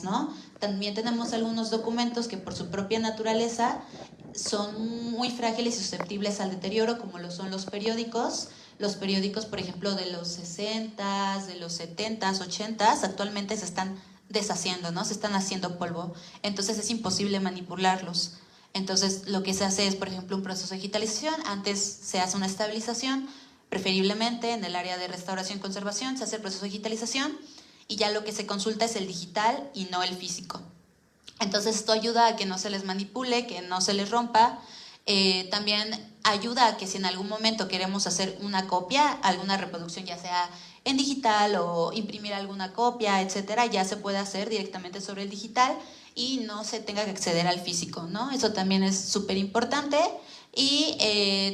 ¿no? También tenemos algunos documentos que por su propia naturaleza son muy frágiles y susceptibles al deterioro, como lo son los periódicos. Los periódicos, por ejemplo, de los 60s, de los 70s, 80s, actualmente se están deshaciendo, ¿no? Se están haciendo polvo. Entonces es imposible manipularlos. Entonces lo que se hace es, por ejemplo, un proceso de digitalización. Antes se hace una estabilización, preferiblemente en el área de restauración y conservación, se hace el proceso de digitalización y ya lo que se consulta es el digital y no el físico. Entonces esto ayuda a que no se les manipule, que no se les rompa. También ayuda a que si en algún momento queremos hacer una copia, alguna reproducción, ya sea en digital o imprimir alguna copia, etcétera, ya se puede hacer directamente sobre el digital y no se tenga que acceder al físico, ¿no? Eso también es súper importante. Y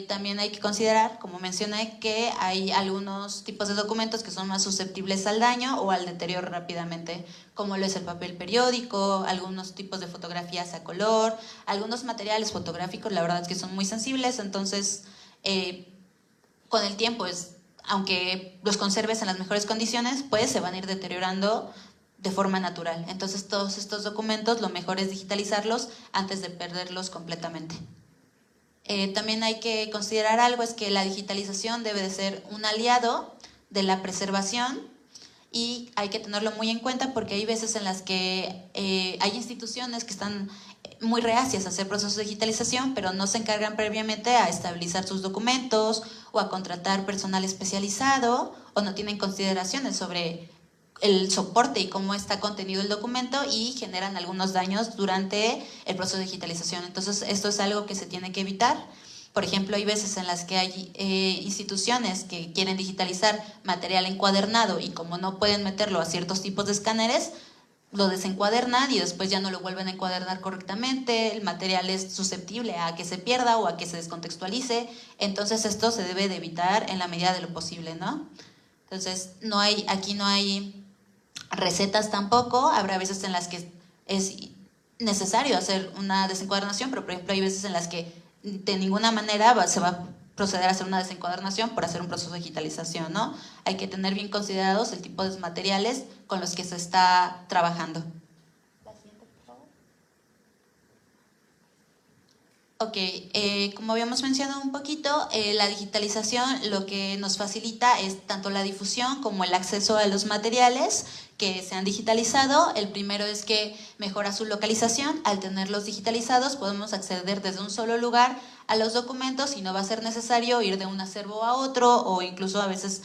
también hay que considerar, como mencioné, que hay algunos tipos de documentos que son más susceptibles al daño o al deterioro rápidamente, como lo es el papel periódico, algunos tipos de fotografías a color, algunos materiales fotográficos, la verdad es que son muy sensibles, entonces con el tiempo, aunque los conserves en las mejores condiciones, pues se van a ir deteriorando de forma natural. Entonces todos estos documentos lo mejor es digitalizarlos antes de perderlos completamente. También hay que considerar algo, es que la digitalización debe de ser un aliado de la preservación y hay que tenerlo muy en cuenta porque hay veces en las que hay instituciones que están muy reacias a hacer procesos de digitalización, pero no se encargan previamente a estabilizar sus documentos o a contratar personal especializado o no tienen consideraciones sobre el soporte y cómo está contenido el documento y generan algunos daños durante el proceso de digitalización. Entonces, esto es algo que se tiene que evitar. Por ejemplo, hay veces en las que hay instituciones que quieren digitalizar material encuadernado y como no pueden meterlo a ciertos tipos de escáneres, lo desencuadernan y después ya no lo vuelven a encuadernar correctamente, el material es susceptible a que se pierda o a que se descontextualice, entonces esto se debe de evitar en la medida de lo posible, ¿no? Entonces, aquí no hay recetas tampoco, habrá veces en las que es necesario hacer una desencuadernación, pero por ejemplo hay veces en las que de ninguna manera se va a proceder a hacer una desencuadernación por hacer un proceso de digitalización, ¿no? Hay que tener bien considerados el tipo de materiales con los que se está trabajando. La siguiente, por favor. Ok, como habíamos mencionado un poquito, la digitalización lo que nos facilita es tanto la difusión como el acceso a los materiales que se han digitalizado. El primero es que mejora su localización. Al tenerlos digitalizados podemos acceder desde un solo lugar a los documentos y no va a ser necesario ir de un acervo a otro o incluso a veces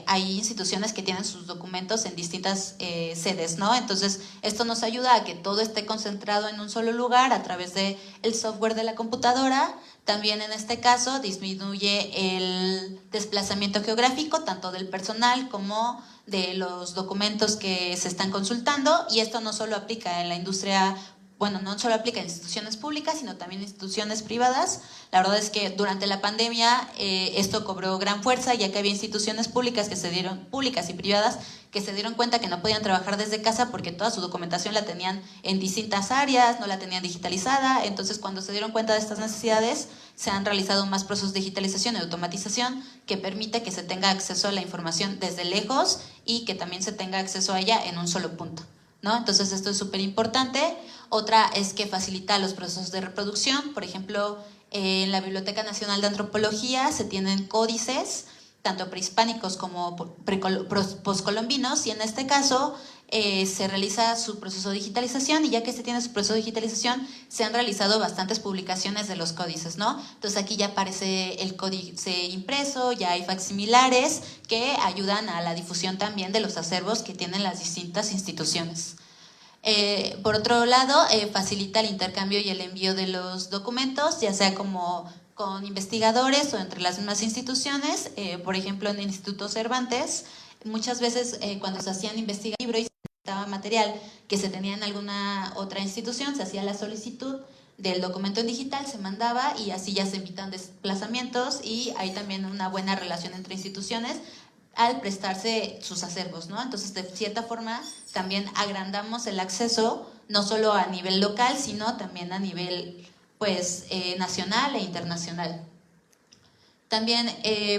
hay instituciones que tienen sus documentos en distintas sedes, ¿no? Entonces, esto nos ayuda a que todo esté concentrado en un solo lugar a través del software de la computadora. También en este caso disminuye el desplazamiento geográfico, tanto del personal como de los documentos que se están consultando, y esto no solo aplica en la industria, bueno, no solo aplica en instituciones públicas, sino también en instituciones privadas. La verdad es que durante la pandemia esto cobró gran fuerza, ya que había instituciones públicas y privadas que se dieron cuenta que no podían trabajar desde casa porque toda su documentación la tenían en distintas áreas, no la tenían digitalizada. Entonces, cuando se dieron cuenta de estas necesidades, se han realizado más procesos de digitalización y automatización que permite que se tenga acceso a la información desde lejos y que también se tenga acceso a ella en un solo punto, ¿no? Entonces esto es súper importante. Otra es que facilita los procesos de reproducción. Por ejemplo, en la Biblioteca Nacional de Antropología se tienen códices, tanto prehispánicos como postcolombinos, y en este caso se realiza su proceso de digitalización, y ya que se tiene su proceso de digitalización, se han realizado bastantes publicaciones de los códices, ¿no? Entonces aquí ya aparece el códice impreso, ya hay facsimilares que ayudan a la difusión también de los acervos que tienen las distintas instituciones. Por otro lado, facilita el intercambio y el envío de los documentos, ya sea como con investigadores o entre las mismas instituciones. Por ejemplo, en el Instituto Cervantes, muchas veces cuando se hacían investigaciones y se necesitaba material que se tenía en alguna otra institución, se hacía la solicitud del documento en digital, se mandaba y así ya se evitan desplazamientos, y hay también una buena relación entre instituciones al prestarse sus acervos, ¿no? Entonces, de cierta forma, también agrandamos el acceso, no solo a nivel local, sino también a nivel, pues, nacional e internacional. También,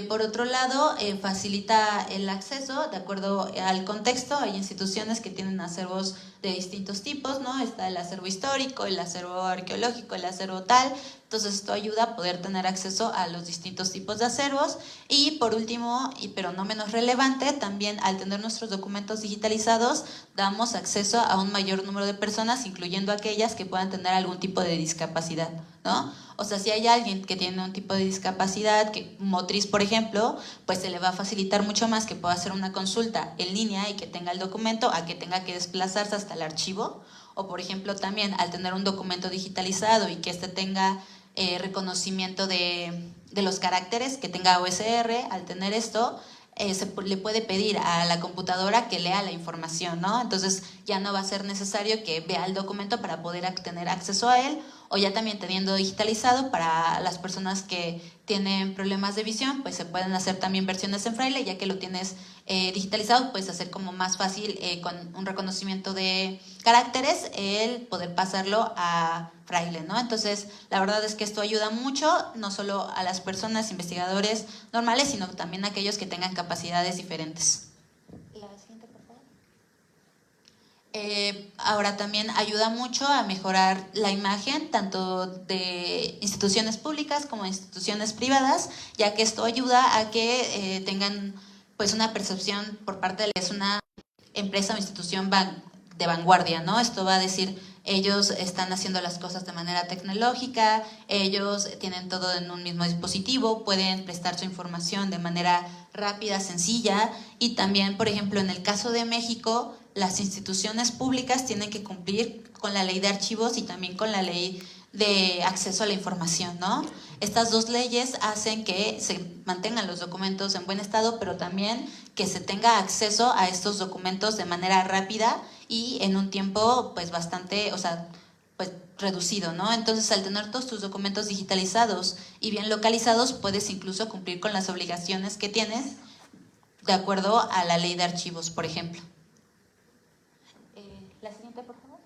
por otro lado, facilita el acceso de acuerdo al contexto. Hay instituciones que tienen acervos de distintos tipos, ¿no? Está el acervo histórico, el acervo arqueológico, el acervo tal. Entonces esto ayuda a poder tener acceso a los distintos tipos de acervos. Y por último, pero no menos relevante, también al tener nuestros documentos digitalizados, damos acceso a un mayor número de personas, incluyendo aquellas que puedan tener algún tipo de discapacidad, ¿no? O sea, si hay alguien que tiene un tipo de discapacidad, que motriz, por ejemplo, pues se le va a facilitar mucho más que pueda hacer una consulta en línea y que tenga el documento a que tenga que desplazarse hasta el archivo. O, por ejemplo, también al tener un documento digitalizado y que este tenga reconocimiento de los caracteres, que tenga OSR, al tener esto, le puede pedir a la computadora que lea la información, ¿no? Entonces ya no va a ser necesario que vea el documento para poder tener acceso a él, o ya también teniendo digitalizado para las personas que tienen problemas de visión, pues se pueden hacer también versiones en braille, ya que lo tienes digitalizado, puedes hacer como más fácil con un reconocimiento de caracteres el poder pasarlo a braille, ¿no? Entonces, la verdad es que esto ayuda mucho, no solo a las personas, investigadores normales, sino también a aquellos que tengan capacidades diferentes. La siguiente, por favor. Ahora también ayuda mucho a mejorar la imagen tanto de instituciones públicas como de instituciones privadas, ya que esto ayuda a que tengan pues una percepción por parte de es una empresa o institución de vanguardia, ¿no? Esto va a decir, ellos están haciendo las cosas de manera tecnológica, ellos tienen todo en un mismo dispositivo, pueden prestar su información de manera rápida, sencilla, y también, por ejemplo, en el caso de México, las instituciones públicas tienen que cumplir con la ley de archivos y también con la ley de acceso a la información, ¿no? Estas dos leyes hacen que se mantengan los documentos en buen estado, pero también que se tenga acceso a estos documentos de manera rápida y en un tiempo pues bastante, o sea, pues reducido, ¿no? Entonces, al tener todos tus documentos digitalizados y bien localizados, puedes incluso cumplir con las obligaciones que tienes de acuerdo a la ley de archivos, por ejemplo. La siguiente, por favor.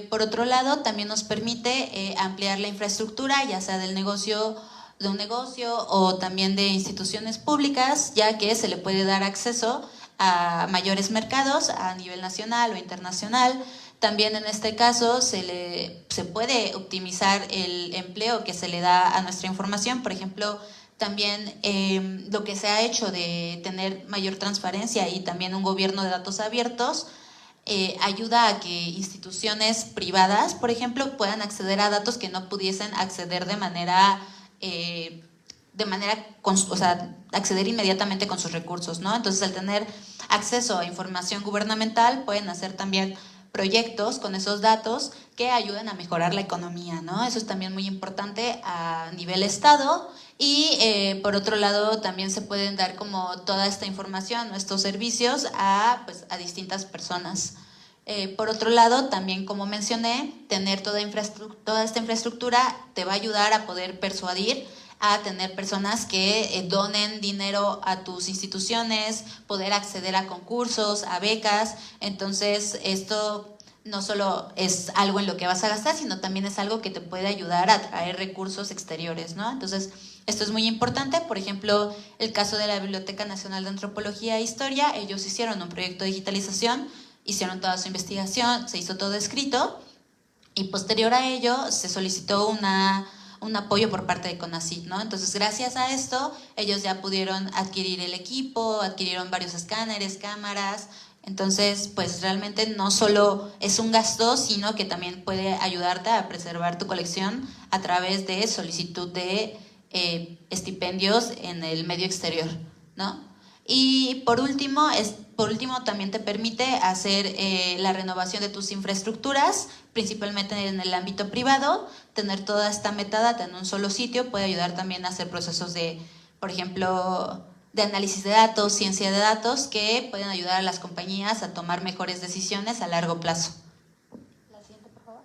Por otro lado, también nos permite ampliar la infraestructura, ya sea de un negocio o también de instituciones públicas, ya que se le puede dar acceso a mayores mercados a nivel nacional o internacional. También en este caso se puede optimizar el empleo que se le da a nuestra información. Por ejemplo, también lo que se ha hecho de tener mayor transparencia y también un gobierno de datos abiertos, ayuda a que instituciones privadas, por ejemplo, puedan acceder a datos que no pudiesen acceder de manera, o sea, acceder inmediatamente con sus recursos, ¿no? Entonces, al tener acceso a información gubernamental, pueden hacer también proyectos con esos datos que ayuden a mejorar la economía, ¿no? Eso es también muy importante a nivel estado. Y por otro lado también se pueden dar como toda esta información o estos servicios a distintas personas. Por otro lado, también como mencioné, tener toda esta infraestructura te va a ayudar a poder persuadir a tener personas que donen dinero a tus instituciones, poder acceder a concursos, a becas. Entonces, esto no solo es algo en lo que vas a gastar, sino también es algo que te puede ayudar a traer recursos exteriores, ¿no? Entonces, esto es muy importante. Por ejemplo, el caso de la Biblioteca Nacional de Antropología e Historia, ellos hicieron un proyecto de digitalización, hicieron toda su investigación, se hizo todo escrito, y posterior a ello se solicitó un apoyo por parte de CONACYT, ¿no? Entonces, gracias a esto, ellos ya pudieron adquirir el equipo, adquirieron varios escáneres, cámaras. Entonces, pues realmente no solo es un gasto, sino que también puede ayudarte a preservar tu colección a través de solicitud de estipendios en el medio exterior, ¿no? Y por último, también te permite hacer la renovación de tus infraestructuras, principalmente en el ámbito privado. Tener toda esta metadata en un solo sitio puede ayudar también a hacer procesos de, por ejemplo, de análisis de datos, ciencia de datos, que pueden ayudar a las compañías a tomar mejores decisiones a largo plazo. La siguiente, por favor.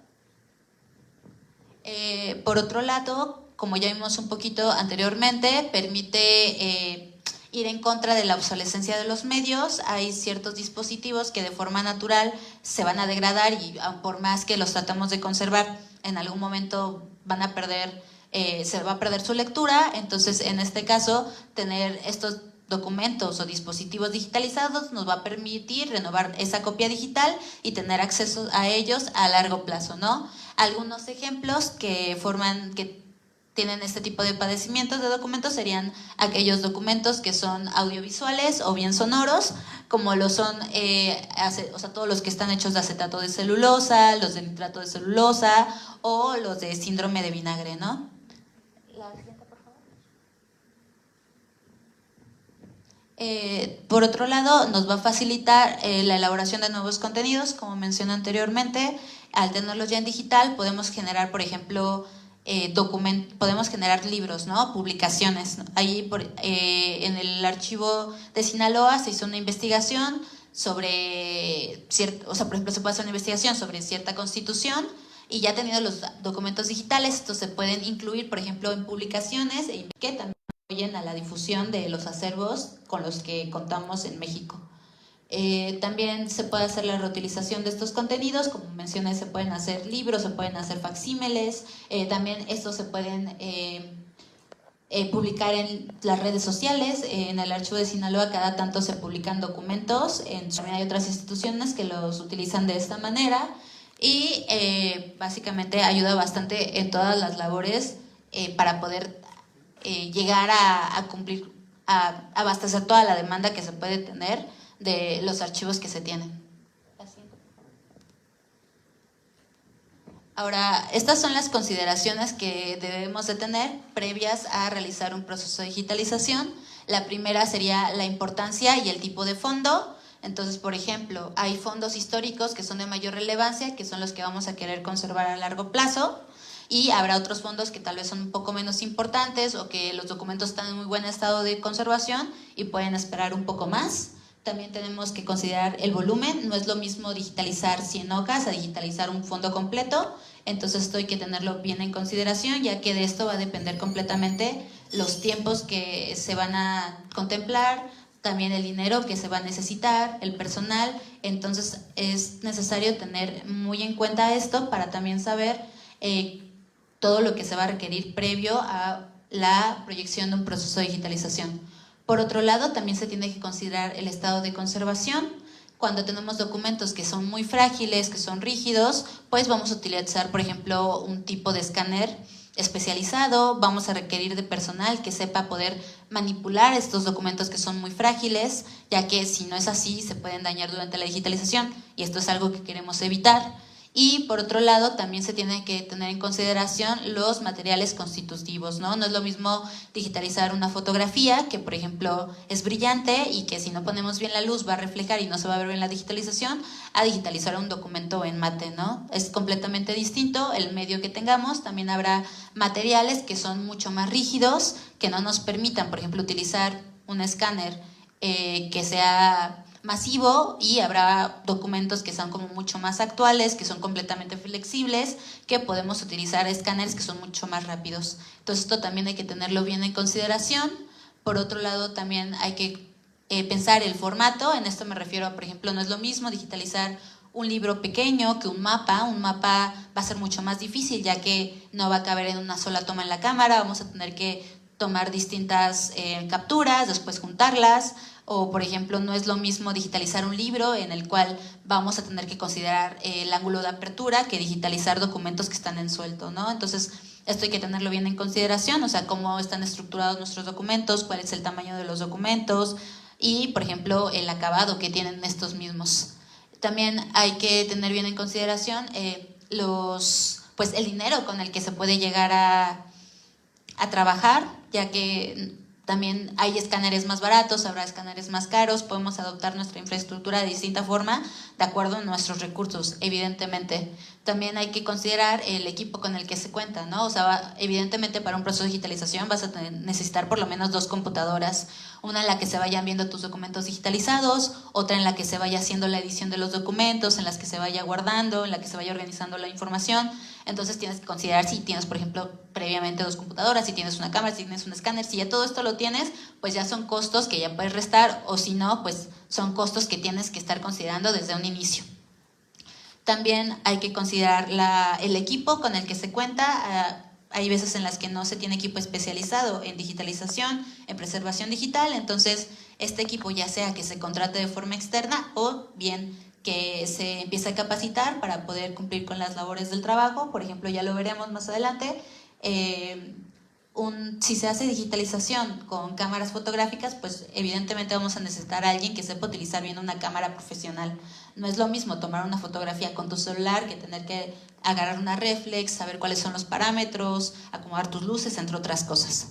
Por otro lado, como ya vimos un poquito anteriormente, permite ir en contra de la obsolescencia de los medios. Hay ciertos dispositivos que de forma natural se van a degradar y por más que los tratamos de conservar, en algún momento van a perder se va a perder su lectura. Entonces, en este caso, tener estos documentos o dispositivos digitalizados nos va a permitir renovar esa copia digital y tener acceso a ellos a largo plazo, ¿no? Algunos ejemplos que tienen este tipo de padecimientos de documentos serían aquellos documentos que son audiovisuales o bien sonoros, como lo son todos los que están hechos de acetato de celulosa, los de nitrato de celulosa o los de síndrome de vinagre, ¿no? La siguiente, por favor. Por otro lado, nos va a facilitar la elaboración de nuevos contenidos, como mencioné anteriormente. Al tenerlos ya en digital, podemos generar, por ejemplo, podemos generar libros, ¿no? Publicaciones. Ahí en el archivo de Sinaloa se hizo una investigación sobre por ejemplo, se puede hacer una investigación sobre cierta constitución y ya teniendo los documentos digitales, estos se pueden incluir, por ejemplo, en publicaciones que también apoyen a la difusión de los acervos con los que contamos en México. También se puede hacer la reutilización de estos contenidos, como mencioné, se pueden hacer libros, se pueden hacer facsímiles, también estos se pueden publicar en las redes sociales. En el archivo de Sinaloa cada tanto se publican documentos, también hay otras instituciones que los utilizan de esta manera y básicamente ayuda bastante en todas las labores para poder llegar a cumplir, a abastecer toda la demanda que se puede tener de los archivos que se tienen. Ahora, estas son las consideraciones que debemos de tener previas a realizar un proceso de digitalización. La primera sería la importancia y el tipo de fondo. Entonces, por ejemplo, hay fondos históricos que son de mayor relevancia, que son los que vamos a querer conservar a largo plazo, y habrá otros fondos que tal vez son un poco menos importantes o que los documentos están en muy buen estado de conservación y pueden esperar un poco más. También tenemos que considerar el volumen. No es lo mismo digitalizar 100 hojas a digitalizar un fondo completo. Entonces esto hay que tenerlo bien en consideración, ya que de esto va a depender completamente los tiempos que se van a contemplar, también el dinero que se va a necesitar, el personal. Entonces es necesario tener muy en cuenta esto para también saber todo lo que se va a requerir previo a la proyección de un proceso de digitalización. Por otro lado, también se tiene que considerar el estado de conservación. Cuando tenemos documentos que son muy frágiles, que son rígidos, pues vamos a utilizar, por ejemplo, un tipo de escáner especializado. Vamos a requerir de personal que sepa poder manipular estos documentos que son muy frágiles, ya que si no es así, se pueden dañar durante la digitalización y esto es algo que queremos evitar. Y por otro lado, también se tiene que tener en consideración los materiales constitutivos, ¿no? No es lo mismo digitalizar una fotografía que, por ejemplo, es brillante y que si no ponemos bien la luz va a reflejar y no se va a ver bien la digitalización, a digitalizar un documento en mate, ¿no? Es completamente distinto el medio que tengamos. También habrá materiales que son mucho más rígidos, que no nos permitan, por ejemplo, utilizar un escáner que sea masivo, y habrá documentos que son como mucho más actuales, que son completamente flexibles, que podemos utilizar escáneres que son mucho más rápidos. Entonces esto también hay que tenerlo bien en consideración. Por otro lado, también hay que pensar el formato. En esto me refiero a, por ejemplo, no es lo mismo digitalizar un libro pequeño que un mapa. Un mapa va a ser mucho más difícil, ya que no va a caber en una sola toma en la cámara, vamos a tener que tomar distintas capturas, después juntarlas. O, por ejemplo, no es lo mismo digitalizar un libro en el cual vamos a tener que considerar el ángulo de apertura que digitalizar documentos que están en suelto, ¿no? Entonces, esto hay que tenerlo bien en consideración, o sea, cómo están estructurados nuestros documentos, cuál es el tamaño de los documentos y, por ejemplo, el acabado que tienen estos mismos. También hay que tener bien en consideración pues el dinero con el que se puede llegar a trabajar, ya que también hay escáneres más baratos, habrá escáneres más caros, podemos adoptar nuestra infraestructura de distinta forma de acuerdo a nuestros recursos, evidentemente. También hay que considerar el equipo con el que se cuenta, ¿no? O sea, evidentemente para un proceso de digitalización vas a necesitar por lo menos 2 computadoras, una en la que se vayan viendo tus documentos digitalizados, otra en la que se vaya haciendo la edición de los documentos, en las que se vaya guardando, en la que se vaya organizando la información. Entonces tienes que considerar si tienes, por ejemplo, previamente 2 computadoras, si tienes una cámara, si tienes un escáner. Si ya todo esto lo tienes, pues ya son costos que ya puedes restar, o si no, pues son costos que tienes que estar considerando desde un inicio. También hay que considerar el equipo con el que se cuenta. hay veces en las que no se tiene equipo especializado en digitalización, en preservación digital, entonces este equipo ya sea que se contrate de forma externa o bien que se empiece a capacitar para poder cumplir con las labores del trabajo. Por ejemplo, ya lo veremos más adelante, si se hace digitalización con cámaras fotográficas, pues evidentemente vamos a necesitar a alguien que sepa utilizar bien una cámara profesional. No es lo mismo tomar una fotografía con tu celular que tener que agarrar una reflex, saber cuáles son los parámetros, acomodar tus luces, entre otras cosas.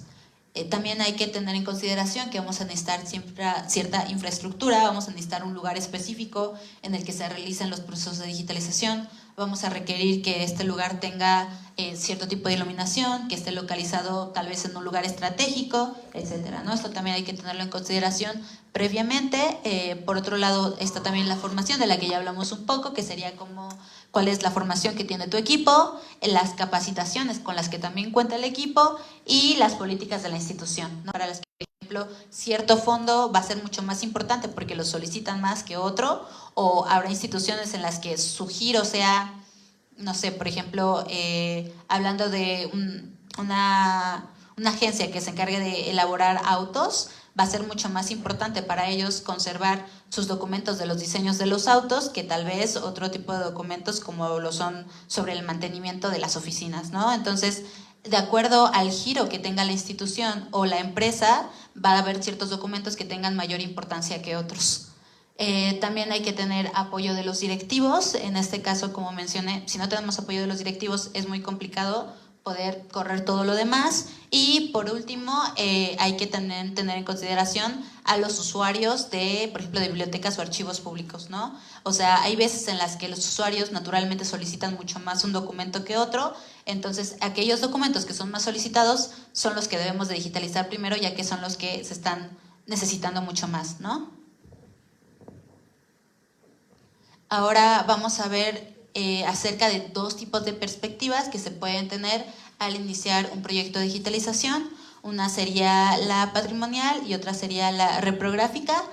También hay que tener en consideración que vamos a necesitar siempre cierta infraestructura, vamos a necesitar un lugar específico en el que se realicen los procesos de digitalización, vamos a requerir que este lugar tenga cierto tipo de iluminación, que esté localizado tal vez en un lugar estratégico, etcétera, ¿no? Esto también hay que tenerlo en consideración previamente. Por otro lado está también la formación, de la que ya hablamos un poco, que sería como cuál es la formación que tiene tu equipo, las capacitaciones con las que también cuenta el equipo y las políticas de la institución, ¿no? Para las que, por ejemplo, cierto fondo va a ser mucho más importante porque lo solicitan más que otro, o habrá instituciones en las que su giro sea, no sé, por ejemplo, hablando de una agencia que se encargue de elaborar autos, va a ser mucho más importante para ellos conservar sus documentos de los diseños de los autos que tal vez otro tipo de documentos como lo son sobre el mantenimiento de las oficinas, ¿no? Entonces, de acuerdo al giro que tenga la institución o la empresa, va a haber ciertos documentos que tengan mayor importancia que otros. También hay que tener apoyo de los directivos. En este caso, como mencioné, si no tenemos apoyo de los directivos es muy complicado poder correr todo lo demás. Y por último, hay que tener en consideración a los usuarios de, por ejemplo, de bibliotecas o archivos públicos, ¿no? O sea, hay veces en las que los usuarios naturalmente solicitan mucho más un documento que otro, entonces aquellos documentos que son más solicitados son los que debemos de digitalizar primero, ya que son los que se están necesitando mucho más, ¿no? Ahora vamos a ver acerca de dos tipos de perspectivas que se pueden tener al iniciar un proyecto de digitalización. Una sería la patrimonial y otra sería la reprográfica.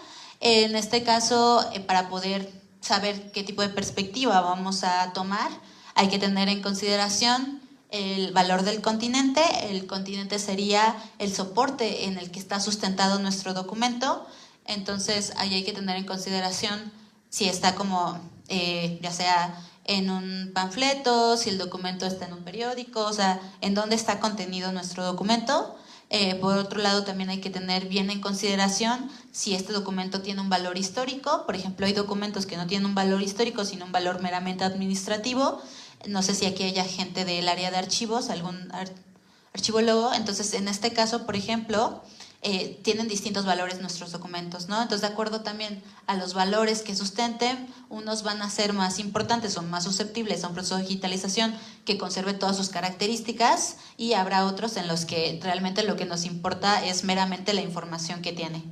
En este caso, para poder saber qué tipo de perspectiva vamos a tomar, hay que tener en consideración el valor del continente. El continente sería el soporte en el que está sustentado nuestro documento. Entonces, ahí hay que tener en consideración si está como, ya sea en un panfleto, si el documento está en un periódico, o sea, en dónde está contenido nuestro documento. Por otro lado, también hay que tener bien en consideración si este documento tiene un valor histórico. Por ejemplo, hay documentos que no tienen un valor histórico, sino un valor meramente administrativo. No sé si aquí haya gente del área de archivos, algún archivólogo. Entonces, en este caso, por ejemplo, tienen distintos valores nuestros documentos, ¿no? Entonces, de acuerdo también a los valores que sustenten, unos van a ser más importantes o más susceptibles a un proceso de digitalización que conserve todas sus características, y habrá otros en los que realmente lo que nos importa es meramente la información que tiene.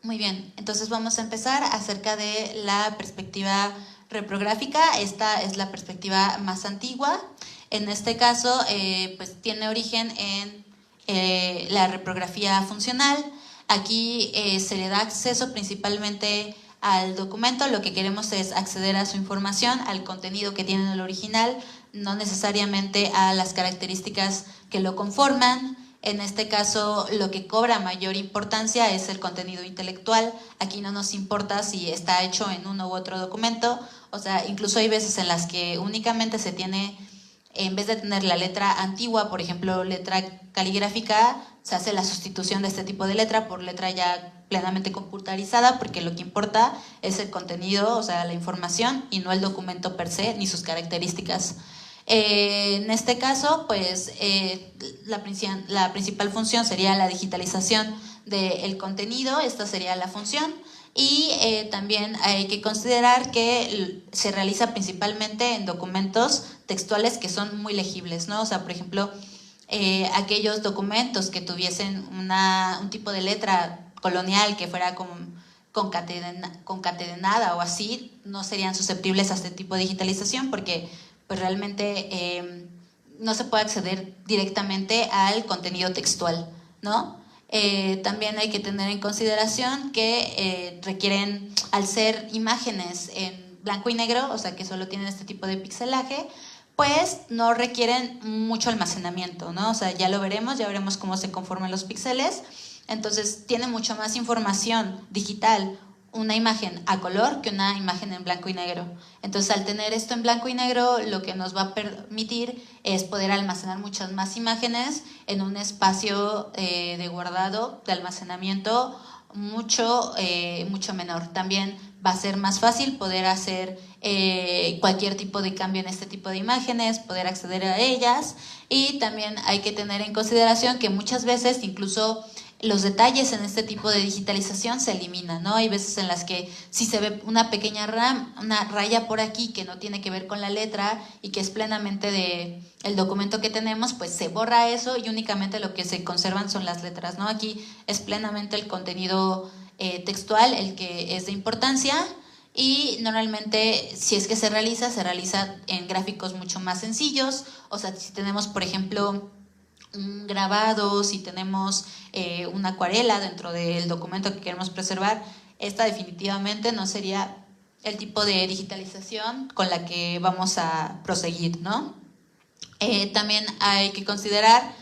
Muy bien, entonces vamos a empezar acerca de la perspectiva reprográfica. Esta es la perspectiva más antigua. En este caso, pues tiene origen en la reprografía funcional. Aquí se le da acceso principalmente al documento. Lo que queremos es acceder a su información, al contenido que tiene en el original, no necesariamente a las características que lo conforman. En este caso, lo que cobra mayor importancia es el contenido intelectual. Aquí no nos importa si está hecho en uno u otro documento. O sea, incluso hay veces en las que únicamente se tiene, en vez de tener la letra antigua, por ejemplo, letra caligráfica, se hace la sustitución de este tipo de letra por letra ya plenamente computarizada, porque lo que importa es el contenido, o sea, la información, y no el documento per se, ni sus características. En este caso, pues la principal función sería la digitalización del contenido. Esta sería la función. Y también hay que considerar que se realiza principalmente en documentos textuales que son muy legibles, ¿no? O sea, por ejemplo, aquellos documentos que tuviesen un tipo de letra colonial que fuera concatenada o así, no serían susceptibles a este tipo de digitalización, porque pues realmente no se puede acceder directamente al contenido textual, ¿no? También hay que tener en consideración que requieren, al ser imágenes en blanco y negro, o sea que solo tienen este tipo de pixelaje, pues no requieren mucho almacenamiento, ¿no? O sea, ya lo veremos, ya veremos cómo se conforman los píxeles. Entonces, tiene mucho más información digital una imagen a color que una imagen en blanco y negro. Entonces, al tener esto en blanco y negro, lo que nos va a permitir es poder almacenar muchas más imágenes en un espacio de guardado, de almacenamiento mucho menor. También va a ser más fácil poder hacer cualquier tipo de cambio en este tipo de imágenes, poder acceder a ellas, y también hay que tener en consideración que muchas veces incluso los detalles en este tipo de digitalización se eliminan, ¿no? Hay veces en las que si se ve una pequeña una raya por aquí que no tiene que ver con la letra y que es plenamente de el documento que tenemos, pues se borra eso y únicamente lo que se conservan son las letras, ¿no? Aquí es plenamente el contenido textual el que es de importancia, y normalmente si es que se realiza en gráficos mucho más sencillos. O sea, si tenemos por ejemplo un grabado, si tenemos una acuarela dentro del documento que queremos preservar, esta definitivamente no sería el tipo de digitalización con la que vamos a proseguir, ¿no? También hay que considerar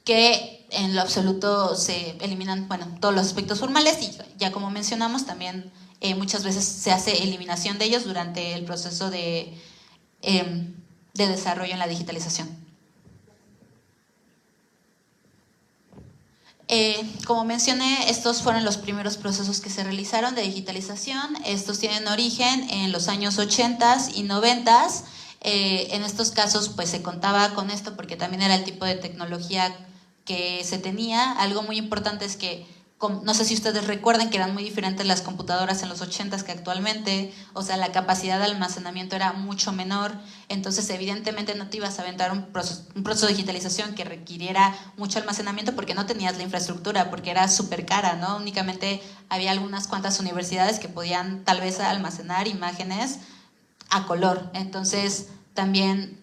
que en lo absoluto se eliminan, bueno, todos los aspectos formales, y ya como mencionamos también muchas veces se hace eliminación de ellos durante el proceso de desarrollo en la digitalización. Como mencioné, estos fueron los primeros procesos que se realizaron de digitalización. Estos tienen origen en los años 80 y 90. En estos casos pues se contaba con esto porque también era el tipo de tecnología que se tenía. Algo muy importante es que, no sé si ustedes recuerdan que eran muy diferentes las computadoras en los 80 que actualmente, o sea, la capacidad de almacenamiento era mucho menor, entonces evidentemente no te ibas a aventar un proceso de digitalización que requiriera mucho almacenamiento porque no tenías la infraestructura, porque era súper cara, ¿no? Únicamente había algunas cuantas universidades que podían tal vez almacenar imágenes a color. Entonces también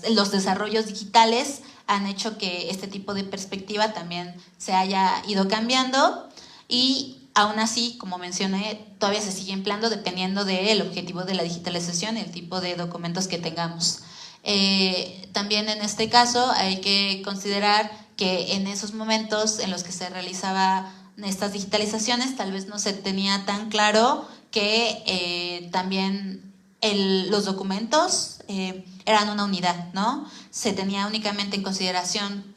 los desarrollos digitales han hecho que este tipo de perspectiva también se haya ido cambiando, y aún así, como mencioné, todavía se sigue empleando dependiendo del objetivo de la digitalización y el tipo de documentos que tengamos. También en este caso hay que considerar que en esos momentos en los que se realizaba estas digitalizaciones tal vez no se tenía tan claro que también los documentos eran una unidad, ¿no? Se tenía únicamente en consideración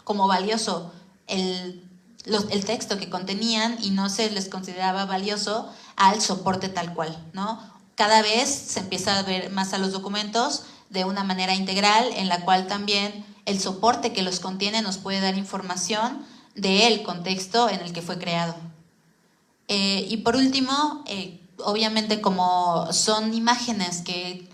como valioso el texto que contenían y no se les consideraba valioso al soporte tal cual, ¿no? Cada vez se empieza a ver más a los documentos de una manera integral, en la cual también el soporte que los contiene nos puede dar información del contexto en el que fue creado. Y por último, obviamente como son imágenes que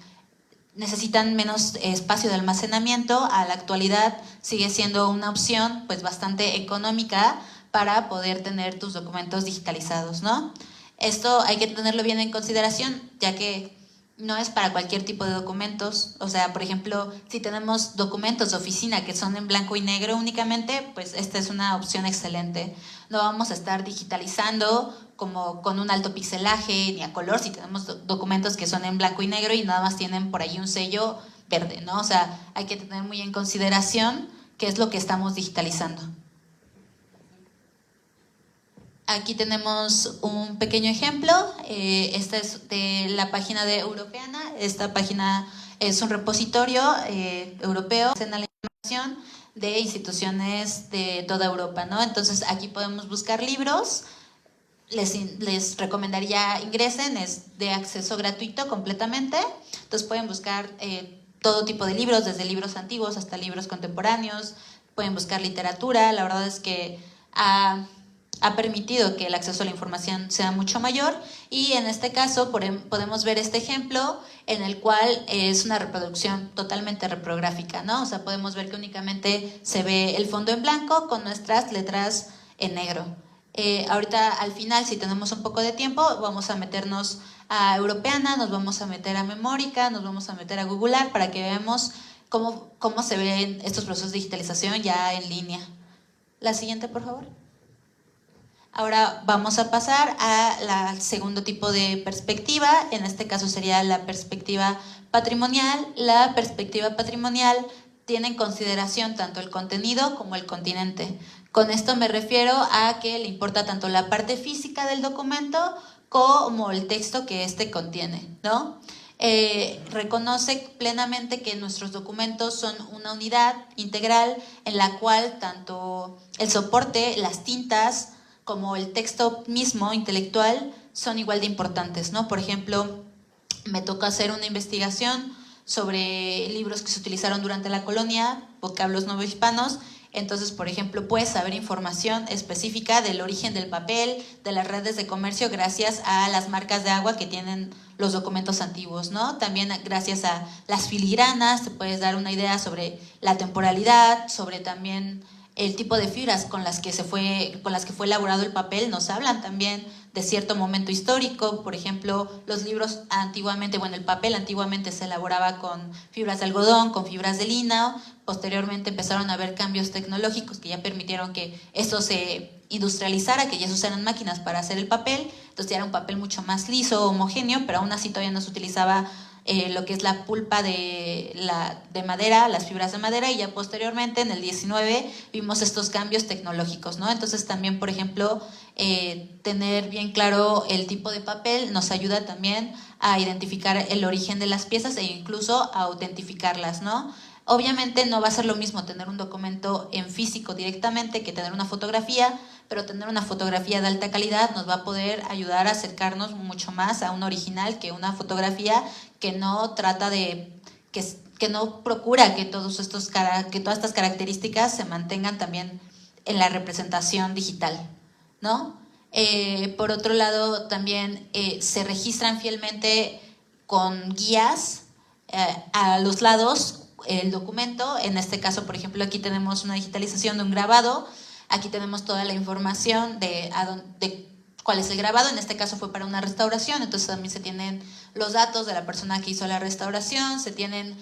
necesitan menos espacio de almacenamiento, a la actualidad sigue siendo una opción pues bastante económica para poder tener tus documentos digitalizados, ¿no? Esto hay que tenerlo bien en consideración, ya que no es para cualquier tipo de documentos. O sea, por ejemplo, si tenemos documentos de oficina que son en blanco y negro únicamente, pues esta es una opción excelente. No vamos a estar digitalizando como con un alto pixelaje ni a color si tenemos documentos que son en blanco y negro y nada más tienen por ahí un sello verde, ¿no? O sea, hay que tener muy en consideración qué es lo que estamos digitalizando. Aquí tenemos un pequeño ejemplo. Esta es de la página de Europeana. Esta página es un repositorio europeo en la información de instituciones de toda Europa, ¿no? Entonces aquí podemos buscar libros. Les recomendaría ingresen, es de acceso gratuito completamente. Entonces pueden buscar todo tipo de libros, desde libros antiguos hasta libros contemporáneos. Pueden buscar literatura. La verdad es que ha permitido que el acceso a la información sea mucho mayor, y en este caso podemos ver este ejemplo en el cual es una reproducción totalmente reprográfica, ¿no? O sea, podemos ver que únicamente se ve el fondo en blanco con nuestras letras en negro. Ahorita al final, si tenemos un poco de tiempo, vamos a meternos a Europeana, nos vamos a meter a Memórica, nos vamos a meter a Googlear para que veamos cómo se ven estos procesos de digitalización ya en línea. La siguiente, por favor. Ahora vamos a pasar al segundo tipo de perspectiva, en este caso sería la perspectiva patrimonial. La perspectiva patrimonial tiene en consideración tanto el contenido como el continente. Con esto me refiero a que le importa tanto la parte física del documento como el texto que éste contiene, ¿no? Reconoce plenamente que nuestros documentos son una unidad integral en la cual tanto el soporte, las tintas, como el texto mismo intelectual son igual de importantes, ¿no? Por ejemplo, me tocó hacer una investigación sobre libros que se utilizaron durante la colonia, vocablos novohispanos. Entonces, por ejemplo, puedes saber información específica del origen del papel, de las redes de comercio, gracias a las marcas de agua que tienen los documentos antiguos, ¿no? También gracias a las filigranas te puedes dar una idea sobre la temporalidad, sobre también el tipo de fibras con las que fue elaborado el papel. Nos hablan también de cierto momento histórico. Por ejemplo, los libros antiguamente, bueno, el papel antiguamente se elaboraba con fibras de algodón, con fibras de lino. Posteriormente empezaron a haber cambios tecnológicos que ya permitieron que esto se industrializara, que ya se usaran máquinas para hacer el papel. Entonces ya era un papel mucho más liso, homogéneo, pero aún así todavía no se utilizaba lo que es la pulpa de madera, las fibras de madera, y ya posteriormente en el 19 vimos estos cambios tecnológicos, ¿no? Entonces también, por ejemplo, tener bien claro el tipo de papel nos ayuda también a identificar el origen de las piezas e incluso a autentificarlas, ¿no? Obviamente no va a ser lo mismo tener un documento en físico directamente que tener una fotografía, pero tener una fotografía de alta calidad nos va a poder ayudar a acercarnos mucho más a un original que una fotografía que no trata de, que no procura que todas estas características se mantengan también en la representación digital, ¿no? Por otro lado, también se registran fielmente con guías a los lados el documento. En este caso, por ejemplo, aquí tenemos una digitalización de un grabado. Aquí tenemos toda la información de cuál es el grabado. En este caso fue para una restauración, entonces también se tienen los datos de la persona que hizo la restauración, se tienen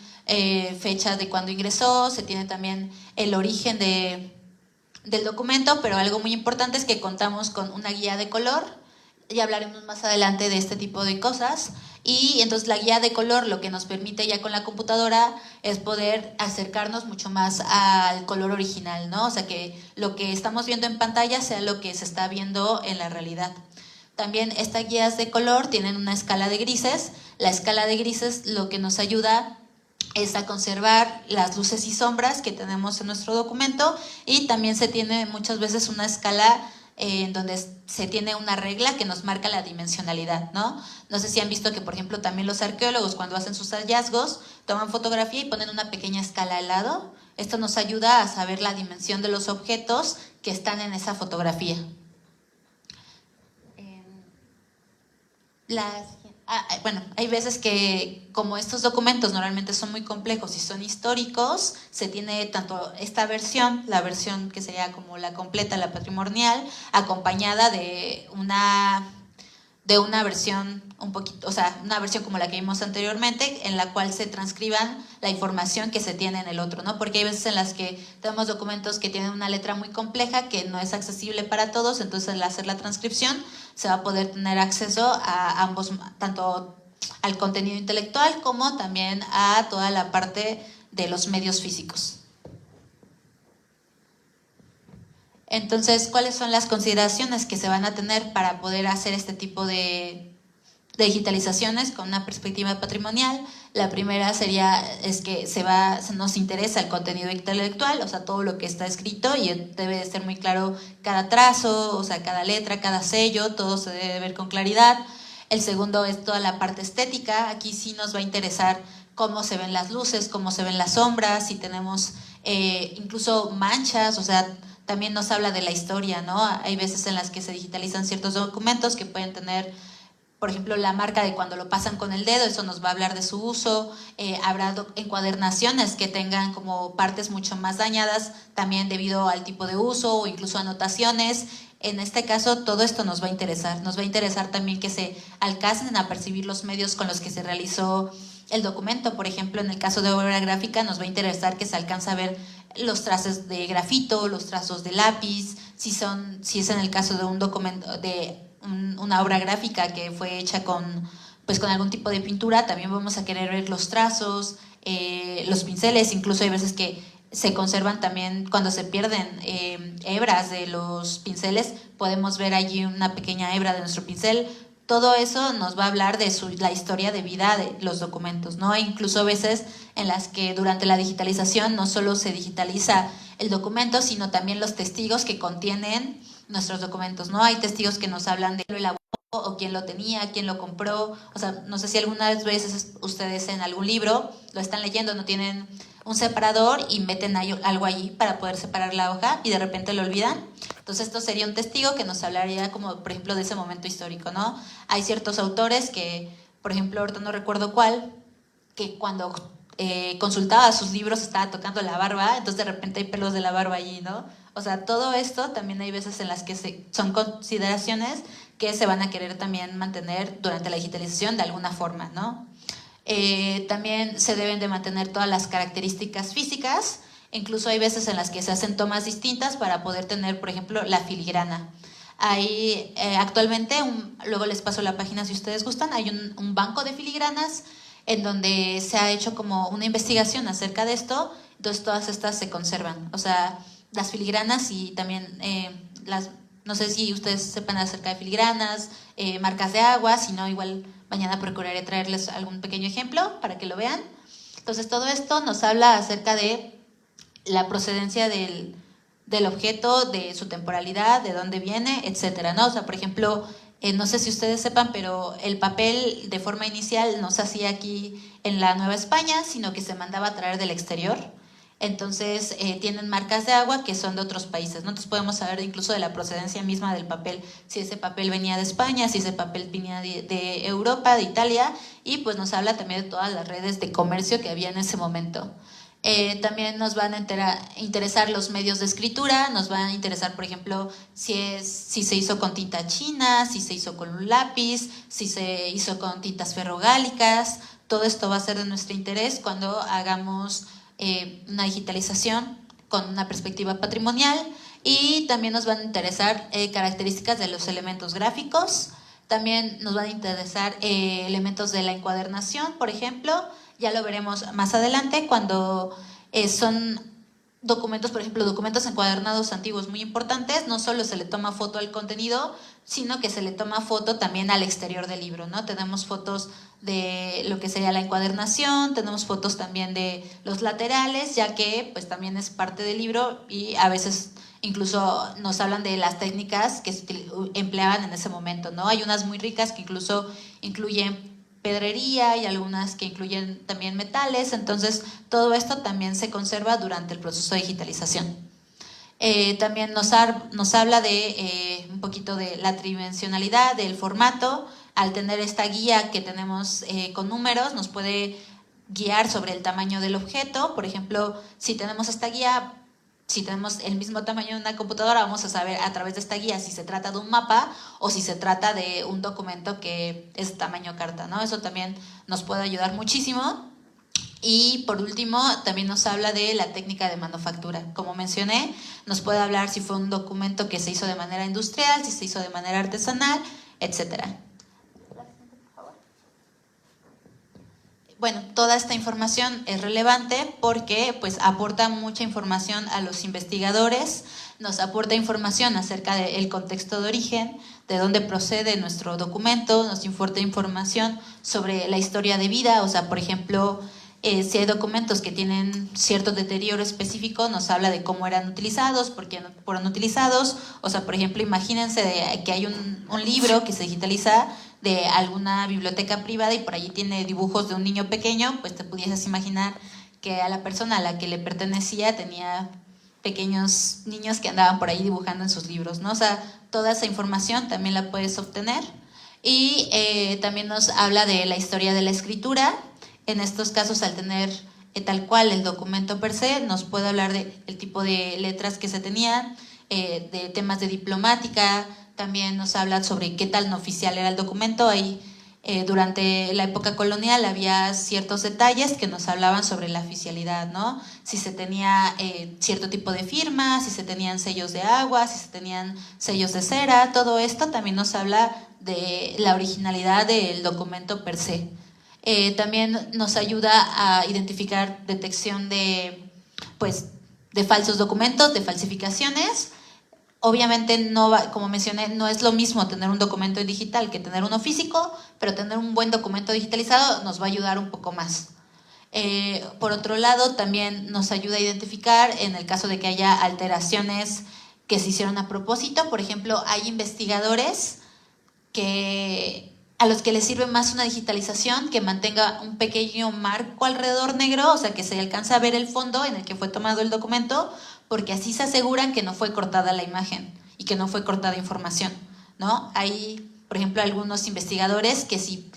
fechas de cuando ingresó, se tiene también el origen del documento, pero algo muy importante es que contamos con una guía de color. Ya hablaremos más adelante de este tipo de cosas. Y entonces la guía de color lo que nos permite ya con la computadora es poder acercarnos mucho más al color original, ¿no? O sea, que lo que estamos viendo en pantalla sea lo que se está viendo en la realidad. También estas guías de color tienen una escala de grises. La escala de grises lo que nos ayuda es a conservar las luces y sombras que tenemos en nuestro documento, y también se tiene muchas veces una escala en donde se tiene una regla que nos marca la dimensionalidad, ¿no? No sé si han visto que, por ejemplo, también los arqueólogos cuando hacen sus hallazgos toman fotografía y ponen una pequeña escala al lado. Esto nos ayuda a saber la dimensión de los objetos que están en esa fotografía. Bueno, hay veces que como estos documentos normalmente son muy complejos y son históricos, se tiene tanto esta versión, la versión que sería como la completa, la patrimonial, acompañada de una versión un poquito, o sea, una versión como la que vimos anteriormente, en la cual se transcriban la información que se tiene en el otro, ¿no? Porque hay veces en las que tenemos documentos que tienen una letra muy compleja que no es accesible para todos, entonces al hacer la transcripción se va a poder tener acceso a ambos, tanto al contenido intelectual como también a toda la parte de los medios físicos. Entonces, ¿cuáles son las consideraciones que se van a tener para poder hacer este tipo de digitalizaciones con una perspectiva patrimonial? La primera es que nos interesa el contenido intelectual, o sea, todo lo que está escrito, y debe de ser muy claro cada trazo, o sea, cada letra, cada sello, todo se debe ver con claridad. El segundo es toda la parte estética. Aquí sí nos va a interesar cómo se ven las luces, cómo se ven las sombras, si tenemos incluso manchas, o sea, también nos habla de la historia, ¿no? Hay veces en las que se digitalizan ciertos documentos que pueden tener, por ejemplo, la marca de cuando lo pasan con el dedo, eso nos va a hablar de su uso. Habrá encuadernaciones que tengan como partes mucho más dañadas, también debido al tipo de uso, o incluso anotaciones. En este caso, todo esto nos va a interesar. Nos va a interesar también que se alcancen a percibir los medios con los que se realizó el documento. Por ejemplo, en el caso de obra gráfica, nos va a interesar que se alcance a ver los trazos de grafito, los trazos de lápiz, si es en el caso de un documento, una obra gráfica que fue hecha con algún tipo de pintura, también vamos a querer ver los trazos, los pinceles, incluso hay veces que se conservan también cuando se pierden hebras de los pinceles, podemos ver allí una pequeña hebra de nuestro pincel. Todo eso nos va a hablar de la historia de vida de los documentos, ¿no? Incluso veces en las que durante la digitalización no solo se digitaliza el documento, sino también los testigos que contienen nuestros documentos, ¿no? Hay testigos que nos hablan de quién lo elaboró o quién lo tenía, quién lo compró. O sea, no sé si algunas veces ustedes en algún libro lo están leyendo, no tienen un separador y meten algo allí para poder separar la hoja y de repente lo olvidan. Entonces esto sería un testigo que nos hablaría como, por ejemplo, de ese momento histórico, ¿no? Hay ciertos autores que, por ejemplo, ahorita no recuerdo cuál, que cuando consultaba sus libros estaba tocando la barba, entonces de repente hay pelos de la barba allí, ¿no? O sea, todo esto también hay veces en las que son consideraciones que se van a querer también mantener durante la digitalización de alguna forma, ¿no? También se deben de mantener todas las características físicas, incluso hay veces en las que se hacen tomas distintas para poder tener, por ejemplo, la filigrana. Hay actualmente, luego les paso la página si ustedes gustan, hay un banco de filigranas en donde se ha hecho como una investigación acerca de esto, entonces todas estas se conservan, o sea, las filigranas y también no sé si ustedes sepan acerca de filigranas, marcas de agua, si no igual mañana procuraré traerles algún pequeño ejemplo para que lo vean. Entonces todo esto nos habla acerca de la procedencia del objeto, de su temporalidad, de dónde viene, etcétera, ¿no? O sea, por ejemplo, no sé si ustedes sepan, pero el papel de forma inicial no se hacía aquí en la Nueva España, sino que se mandaba a traer del exterior. Entonces tienen marcas de agua que son de otros países, ¿no? Entonces podemos saber incluso de la procedencia misma del papel, si ese papel venía de España, si ese papel venía de Europa, de Italia, y pues nos habla también de todas las redes de comercio que había en ese momento. También nos van a interesar los medios de escritura, nos van a interesar, por ejemplo, si se hizo con tinta china, si se hizo con un lápiz, si se hizo con tintas ferrogálicas. Todo esto va a ser de nuestro interés cuando hagamos una digitalización con una perspectiva patrimonial, y también nos van a interesar características de los elementos gráficos, también nos van a interesar elementos de la encuadernación, por ejemplo. Ya lo veremos más adelante cuando son documentos, por ejemplo, documentos encuadernados antiguos muy importantes, no solo se le toma foto al contenido, sino que se le toma foto también al exterior del libro, ¿no? Tenemos fotos de lo que sería la encuadernación, tenemos fotos también de los laterales, ya que pues también es parte del libro y a veces incluso nos hablan de las técnicas que se empleaban en ese momento, ¿no? Hay unas muy ricas que incluso incluyen pedrería y algunas que incluyen también metales, entonces todo esto también se conserva durante el proceso de digitalización. También nos habla de un poquito de la tridimensionalidad, del formato. Al tener esta guía que tenemos con números, nos puede guiar sobre el tamaño del objeto. Por ejemplo, si tenemos esta guía, si tenemos el mismo tamaño de una computadora, vamos a saber a través de esta guía si se trata de un mapa o si se trata de un documento que es tamaño carta, ¿no? Eso también nos puede ayudar muchísimo. Y por último, también nos habla de la técnica de manufactura. Como mencioné, nos puede hablar si fue un documento que se hizo de manera industrial, si se hizo de manera artesanal, etcétera. Bueno, toda esta información es relevante porque pues aporta mucha información a los investigadores, nos aporta información acerca del contexto de origen, de dónde procede nuestro documento, nos aporta información sobre la historia de vida, o sea, por ejemplo, si hay documentos que tienen cierto deterioro específico, nos habla de cómo eran utilizados, por qué fueron utilizados. O sea, por ejemplo, imagínense que hay un libro que se digitaliza de alguna biblioteca privada y por allí tiene dibujos de un niño pequeño, pues te pudieses imaginar que a la persona a la que le pertenecía tenía pequeños niños que andaban por ahí dibujando en sus libros, ¿no? O sea, toda esa información también la puedes obtener. Y también nos habla de la historia de la escritura. En estos casos, al tener tal cual el documento per se, nos puede hablar del tipo de letras que se tenían, de temas de diplomática, también nos habla sobre qué tan oficial era el documento. Hay durante la época colonial había ciertos detalles que nos hablaban sobre la oficialidad, ¿no? Si se tenía cierto tipo de firma, si se tenían sellos de agua, si se tenían sellos de cera, todo esto también nos habla de la originalidad del documento per se. También nos ayuda a identificar detección de, pues, de falsos documentos, de falsificaciones. Obviamente, no va, como mencioné, no es lo mismo tener un documento digital que tener uno físico, pero tener un buen documento digitalizado nos va a ayudar un poco más. Por otro lado, también nos ayuda a identificar en el caso de que haya alteraciones que se hicieron a propósito. Por ejemplo, hay investigadores a los que les sirve más una digitalización que mantenga un pequeño marco alrededor negro, o sea, que se alcanza a ver el fondo en el que fue tomado el documento, porque así se aseguran que no fue cortada la imagen y que no fue cortada información, ¿no? Hay, por ejemplo, algunos investigadores que si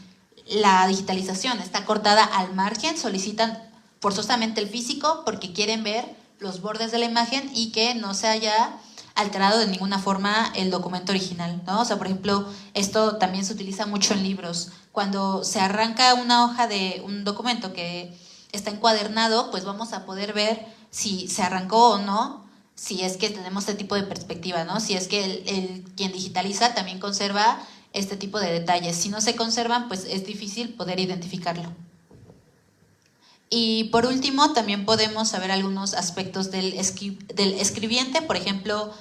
la digitalización está cortada al margen, solicitan forzosamente el físico porque quieren ver los bordes de la imagen y que no se haya alterado de ninguna forma el documento original, ¿no? O sea, por ejemplo, esto también se utiliza mucho en libros. Cuando se arranca una hoja de un documento que está encuadernado, pues vamos a poder ver si se arrancó o no, si es que tenemos este tipo de perspectiva, ¿no? Si es que quien digitaliza también conserva este tipo de detalles. Si no se conservan, pues es difícil poder identificarlo. Y por último, también podemos saber algunos aspectos del escribiente. Por ejemplo,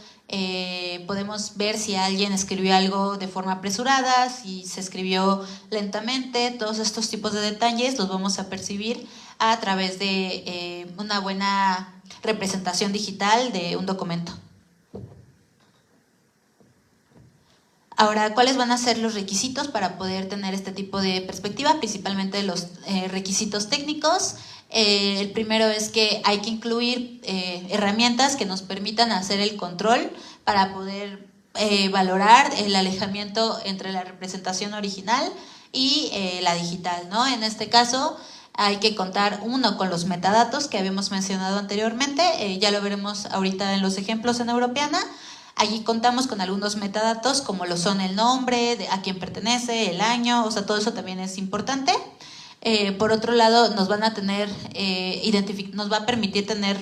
podemos ver si alguien escribió algo de forma apresurada, si se escribió lentamente. Todos estos tipos de detalles los vamos a percibir a través de una buena representación digital de un documento. Ahora, ¿cuáles van a ser los requisitos para poder tener este tipo de perspectiva? Principalmente los requisitos técnicos. El primero es que hay que incluir herramientas que nos permitan hacer el control para poder valorar el alejamiento entre la representación original y la digital, ¿no? En este caso hay que contar uno con los metadatos que habíamos mencionado anteriormente, ya lo veremos ahorita en los ejemplos en Europeana. Allí contamos con algunos metadatos como lo son el nombre, a quién pertenece, el año, o sea, todo eso también es importante. Por otro lado, nos van a tener, nos va a permitir tener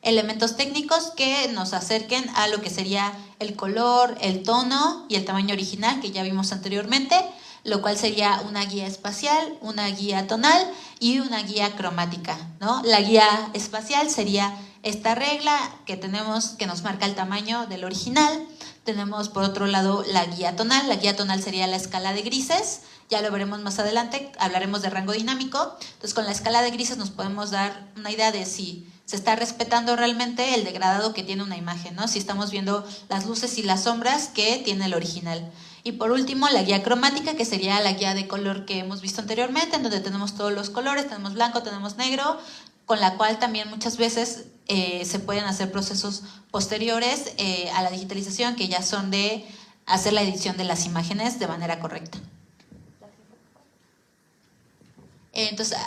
elementos técnicos que nos acerquen a lo que sería el color, el tono y el tamaño original que ya vimos anteriormente, lo cual sería una guía espacial, una guía tonal y una guía cromática, ¿no? La guía espacial sería esta regla que tenemos que nos marca el tamaño del original. Tenemos por otro lado la guía tonal sería la escala de grises, ya lo veremos más adelante, hablaremos de rango dinámico. Entonces con la escala de grises nos podemos dar una idea de si se está respetando realmente el degradado que tiene una imagen, ¿no? Si estamos viendo las luces y las sombras que tiene el original. Y por último, la guía cromática, que sería la guía de color que hemos visto anteriormente, en donde tenemos todos los colores, tenemos blanco, tenemos negro, con la cual también muchas veces se pueden hacer procesos posteriores a la digitalización, que ya son de hacer la edición de las imágenes de manera correcta. Entonces,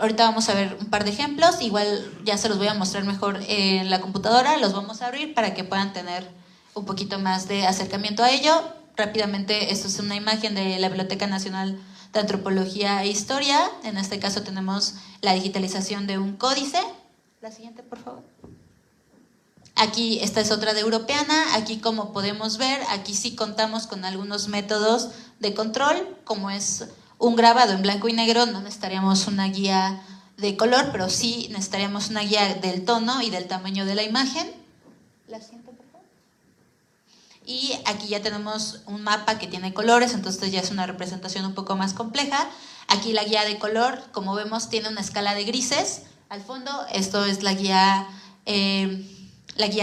ahorita vamos a ver un par de ejemplos, igual ya se los voy a mostrar mejor en la computadora, los vamos a abrir para que puedan tener un poquito más de acercamiento a ello. Rápidamente, esto es una imagen de la Biblioteca Nacional de Antropología e Historia. En este caso tenemos la digitalización de un códice. La siguiente, por favor. Aquí, esta es otra de Europeana. Aquí, como podemos ver, aquí sí contamos con algunos métodos de control, como es un grabado en blanco y negro. No necesitaríamos una guía de color, pero sí necesitaríamos una guía del tono y del tamaño de la imagen. La siguiente, por favor. Y aquí ya tenemos un mapa que tiene colores, entonces ya es una representación un poco más compleja. Aquí la guía de color, como vemos, tiene una escala de grises al fondo. Esto es la guía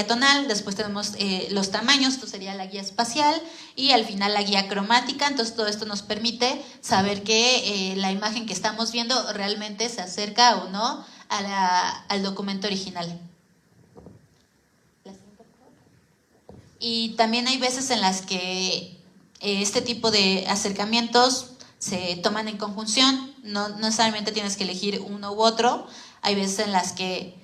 tonal. Después tenemos los tamaños, esto sería la guía espacial. Y al final la guía cromática. Entonces todo esto nos permite saber que la imagen que estamos viendo realmente se acerca o no al documento original. Y también hay veces en las que este tipo de acercamientos se toman en conjunción, no necesariamente tienes que elegir uno u otro. Hay veces en las que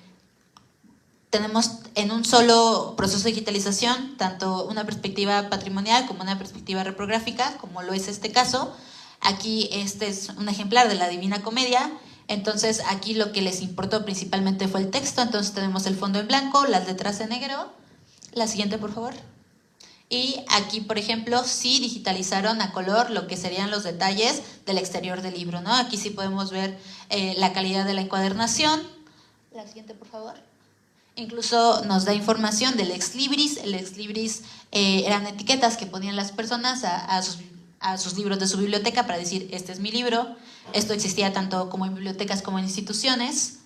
tenemos en un solo proceso de digitalización tanto una perspectiva patrimonial como una perspectiva reprográfica, como lo es este caso. Aquí este es un ejemplar de la Divina Comedia. Entonces aquí lo que les importó principalmente fue el texto. Entonces tenemos el fondo en blanco, las letras en negro. La siguiente, por favor. Y aquí, por ejemplo, sí digitalizaron a color lo que serían los detalles del exterior del libro, ¿no? Aquí sí podemos ver la calidad de la encuadernación. La siguiente, por favor. Incluso nos da información del ex libris. El ex libris eran etiquetas que ponían las personas a sus libros de su biblioteca para decir, este es mi libro. Esto existía tanto como en bibliotecas como en instituciones.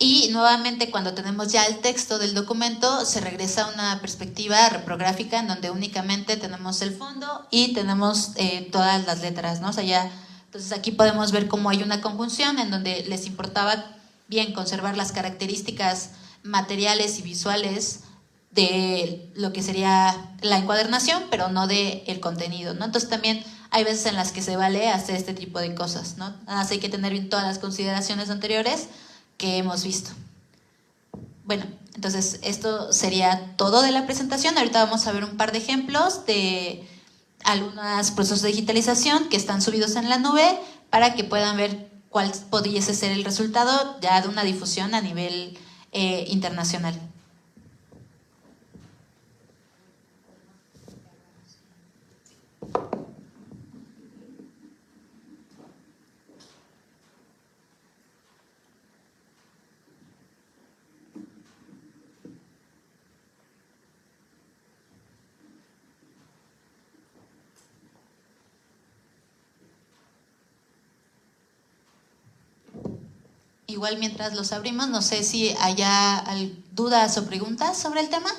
Y nuevamente cuando tenemos ya el texto del documento se regresa a una perspectiva reprográfica en donde únicamente tenemos el fondo y tenemos todas las letras, ¿no? O sea, ya, entonces aquí podemos ver cómo hay una conjunción en donde les importaba bien conservar las características materiales y visuales de lo que sería la encuadernación, pero no de el contenido, ¿no? Entonces también hay veces en las que se vale hacer este tipo de cosas, ¿no? Nada más hay que tener bien todas las consideraciones anteriores que hemos visto. Bueno, entonces esto sería todo de la presentación. Ahorita vamos a ver un par de ejemplos de algunos procesos de digitalización que están subidos en la nube para que puedan ver cuál pudiese ser el resultado ya de una difusión a nivel internacional. Igual mientras los abrimos, no sé si haya dudas o preguntas sobre el tema.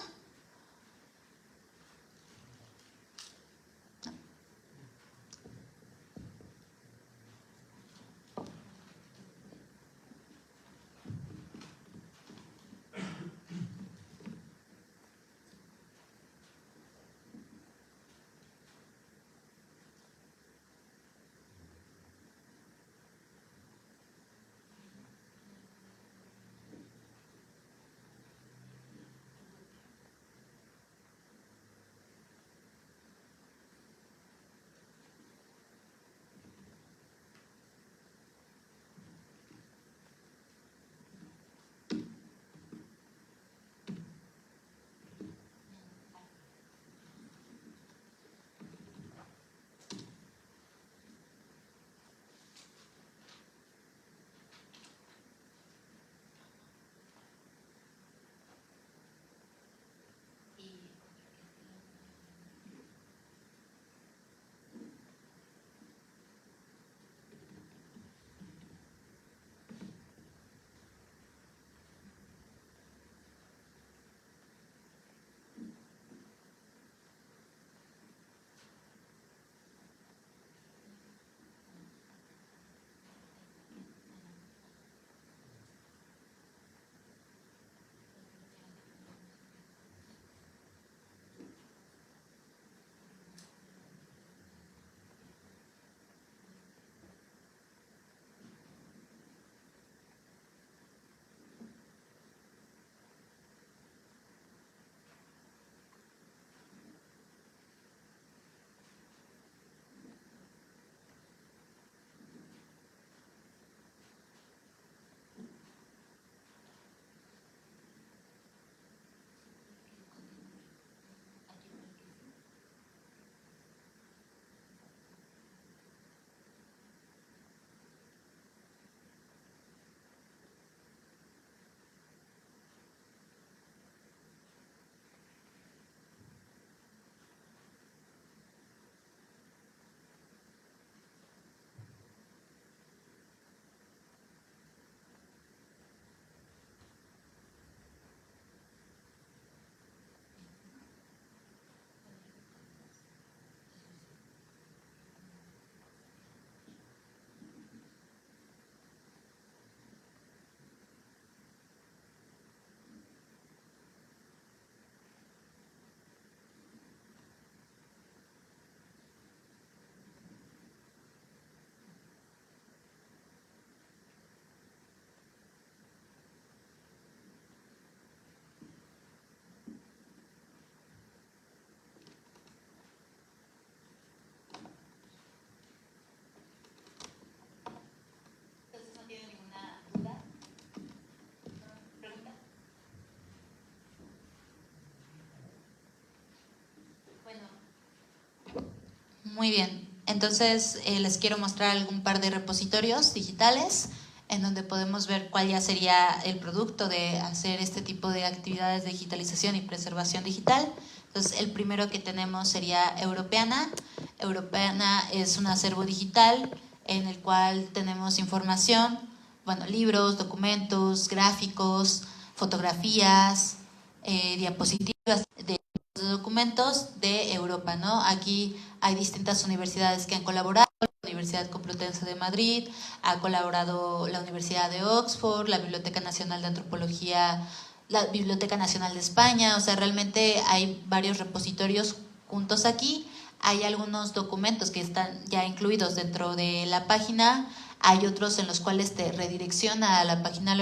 Muy bien, entonces les quiero mostrar algún par de repositorios digitales en donde podemos ver cuál ya sería el producto de hacer este tipo de actividades de digitalización y preservación digital. Entonces, el primero que tenemos sería Europeana. Europeana es un acervo digital en el cual tenemos información, bueno, libros, documentos, gráficos, fotografías, diapositivas de documentos de Europa, ¿no? Aquí hay distintas universidades que han colaborado, la Universidad Complutense de Madrid, ha colaborado la Universidad de Oxford, la Biblioteca Nacional de Antropología, la Biblioteca Nacional de España, o sea, realmente hay varios repositorios juntos aquí. Hay algunos documentos que están ya incluidos dentro de la página, hay otros en los cuales te redirecciona a la página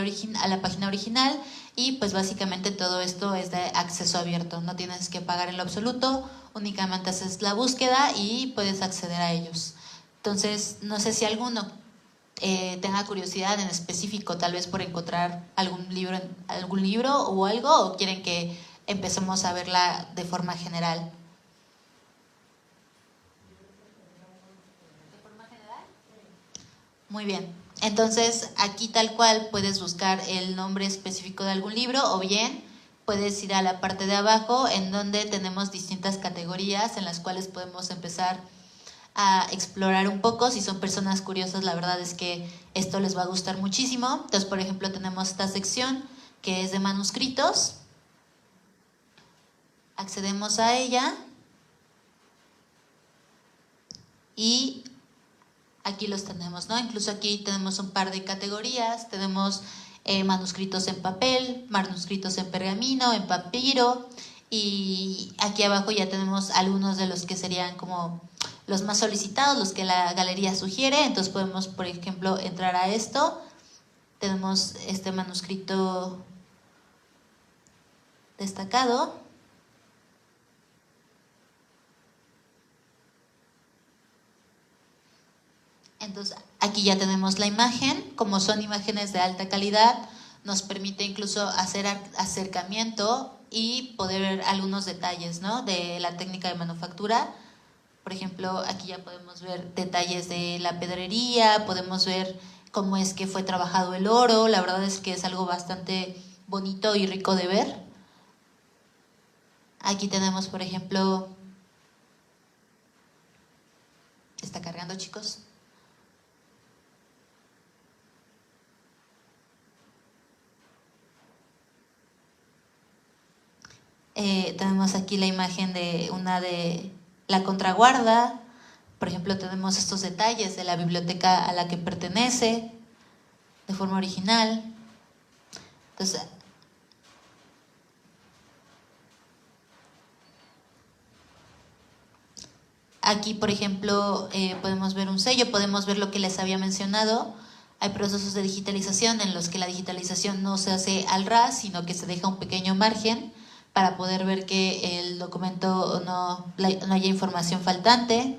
original y pues básicamente todo esto es de acceso abierto, no tienes que pagar en lo absoluto, únicamente haces la búsqueda y puedes acceder a ellos. Entonces, no sé si alguno tenga curiosidad en específico, tal vez por encontrar algún libro o algo, o quieren que empecemos a verla de forma general. Muy bien, entonces aquí tal cual puedes buscar el nombre específico de algún libro o bien puedes ir a la parte de abajo en donde tenemos distintas categorías en las cuales podemos empezar a explorar un poco. Si son personas curiosas, la verdad es que esto les va a gustar muchísimo. Entonces, por ejemplo, tenemos esta sección que es de manuscritos. Accedemos a ella y aquí los tenemos, ¿no? Incluso aquí tenemos un par de categorías, tenemos manuscritos en papel, manuscritos en pergamino, en papiro, y aquí abajo ya tenemos algunos de los que serían como los más solicitados, los que la galería sugiere. Entonces podemos, por ejemplo, entrar a esto. Tenemos este manuscrito destacado. Entonces aquí ya tenemos la imagen. Como son imágenes de alta calidad, nos permite incluso hacer acercamiento y poder ver algunos detalles, ¿no?, de la técnica de manufactura. Por ejemplo, aquí ya podemos ver detalles de la pedrería, podemos ver cómo es que fue trabajado el oro. La verdad es que es algo bastante bonito y rico de ver. Aquí tenemos, por ejemplo, ¿está cargando, chicos? Tenemos aquí la imagen de una de la contraguarda. Por ejemplo, tenemos estos detalles de la biblioteca a la que pertenece de forma original. Entonces, aquí, por ejemplo, podemos ver un sello, podemos ver lo que les había mencionado. Hay procesos de digitalización en los que la digitalización no se hace al ras, sino que se deja un pequeño margen para poder ver que el documento no haya información faltante.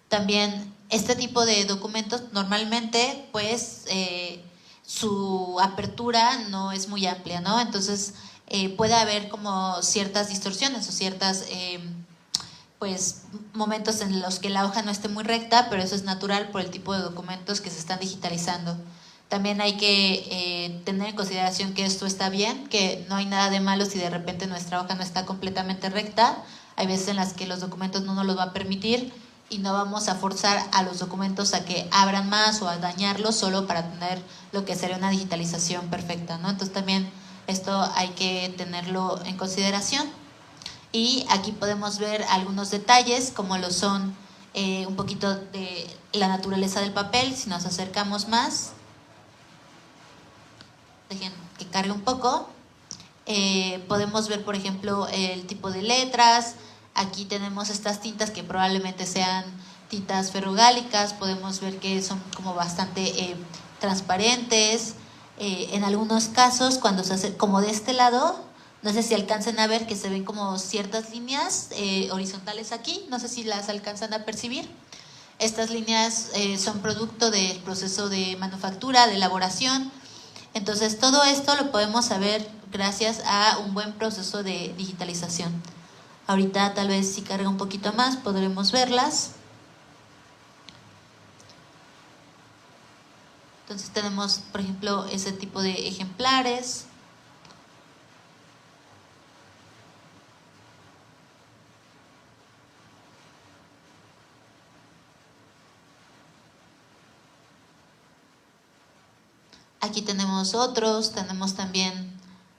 También este tipo de documentos normalmente pues su apertura no es muy amplia, ¿no? Entonces puede haber como ciertas distorsiones o ciertas pues momentos en los que la hoja no esté muy recta, pero eso es natural por el tipo de documentos que se están digitalizando. También hay que tener en consideración que esto está bien, que no hay nada de malo si de repente nuestra hoja no está completamente recta. Hay veces en las que los documentos no nos los va a permitir y no vamos a forzar a los documentos a que abran más o a dañarlos solo para tener lo que sería una digitalización perfecta, ¿no? Entonces también esto hay que tenerlo en consideración. Y aquí podemos ver algunos detalles como lo son un poquito de la naturaleza del papel. Si nos acercamos más, dejen que cargue un poco, podemos ver por ejemplo el tipo de letras. Aquí tenemos estas tintas que probablemente sean tintas ferrogálicas, podemos ver que son como bastante transparentes. En algunos casos cuando se hace como de este lado, no sé si alcancen a ver que se ven como ciertas líneas horizontales aquí, no sé si las alcanzan a percibir. Estas líneas son producto del proceso de manufactura, de elaboración. Entonces todo esto lo podemos saber gracias a un buen proceso de digitalización. Ahorita tal vez si carga un poquito más podremos verlas. Entonces tenemos, por ejemplo, ese tipo de ejemplares. Aquí tenemos otros, tenemos también,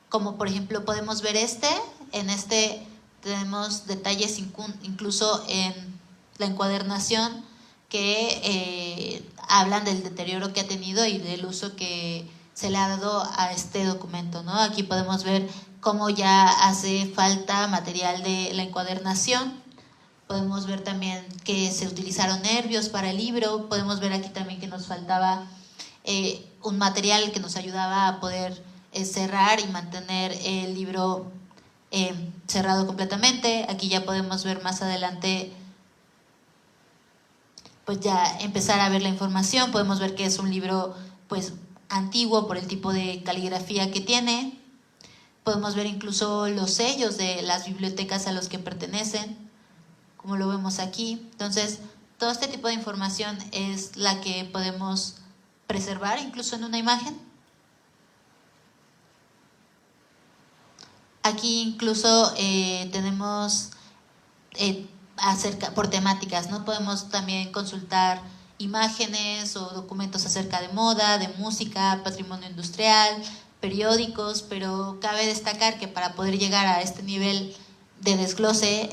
como por ejemplo podemos ver en este tenemos detalles incluso en la encuadernación que hablan del deterioro que ha tenido y del uso que se le ha dado a este documento, ¿no? Aquí podemos ver cómo ya hace falta material de la encuadernación. Podemos ver también que se utilizaron nervios para el libro. Podemos ver aquí también que nos faltaba un material que nos ayudaba a poder cerrar y mantener el libro cerrado completamente. Aquí ya podemos ver más adelante, pues ya empezar a ver la información. Podemos ver que es un libro pues antiguo por el tipo de caligrafía que tiene. Podemos ver incluso los sellos de las bibliotecas a los que pertenecen, como lo vemos aquí. Entonces, todo este tipo de información es la que podemos preservar incluso en una imagen. Aquí incluso tenemos por temáticas, ¿no? Podemos también consultar imágenes o documentos acerca de moda, de música, patrimonio industrial, periódicos, pero cabe destacar que para poder llegar a este nivel de desglose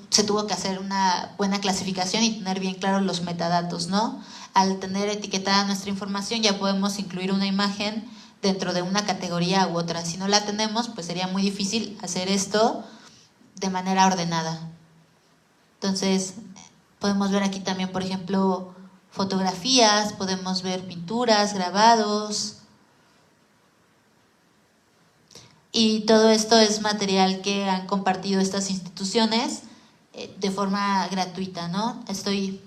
se tuvo que hacer una buena clasificación y tener bien claros los metadatos, ¿no? Al tener etiquetada nuestra información ya podemos incluir una imagen dentro de una categoría u otra. Si no la tenemos, pues sería muy difícil hacer esto de manera ordenada. Entonces, podemos ver aquí también, por ejemplo, fotografías, podemos ver pinturas, grabados. Y todo esto es material que han compartido estas instituciones de forma gratuita, ¿no? Estoy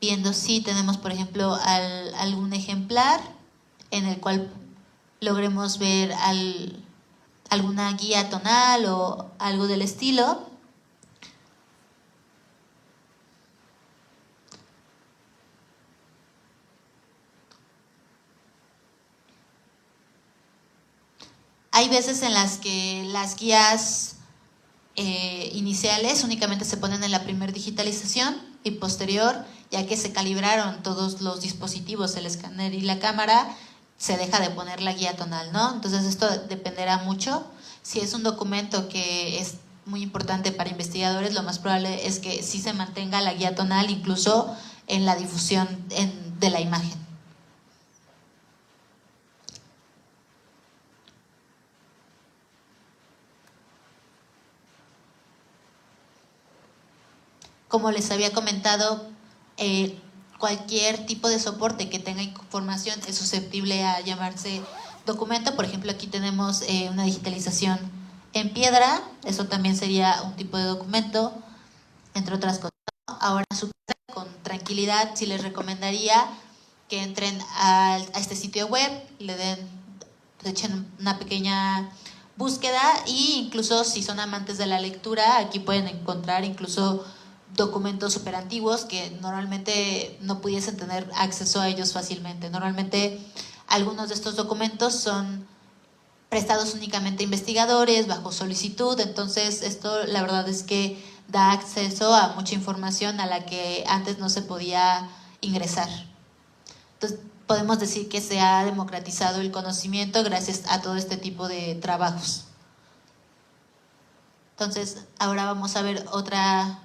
viendo si tenemos, por ejemplo, algún ejemplar en el cual logremos ver alguna guía tonal o algo del estilo. Hay veces en las que las guías iniciales únicamente se ponen en la primera digitalización y posterior, ya que se calibraron todos los dispositivos, el escáner y la cámara, se deja de poner la guía tonal, ¿no? Entonces esto dependerá mucho. Si es un documento que es muy importante para investigadores, lo más probable es que sí se mantenga la guía tonal incluso en la difusión de la imagen. Como les había comentado, cualquier tipo de soporte que tenga información es susceptible a llamarse documento. Por ejemplo, aquí tenemos una digitalización en piedra, eso también sería un tipo de documento, entre otras cosas. Ahora, con tranquilidad, sí les recomendaría que entren a este sitio web, le echen una pequeña búsqueda e incluso si son amantes de la lectura, aquí pueden encontrar incluso documentos súper antiguos que normalmente no pudiesen tener acceso a ellos fácilmente. Normalmente algunos de estos documentos son prestados únicamente a investigadores bajo solicitud, entonces esto la verdad es que da acceso a mucha información a la que antes no se podía ingresar. Entonces podemos decir que se ha democratizado el conocimiento gracias a todo este tipo de trabajos. Entonces ahora vamos a ver otra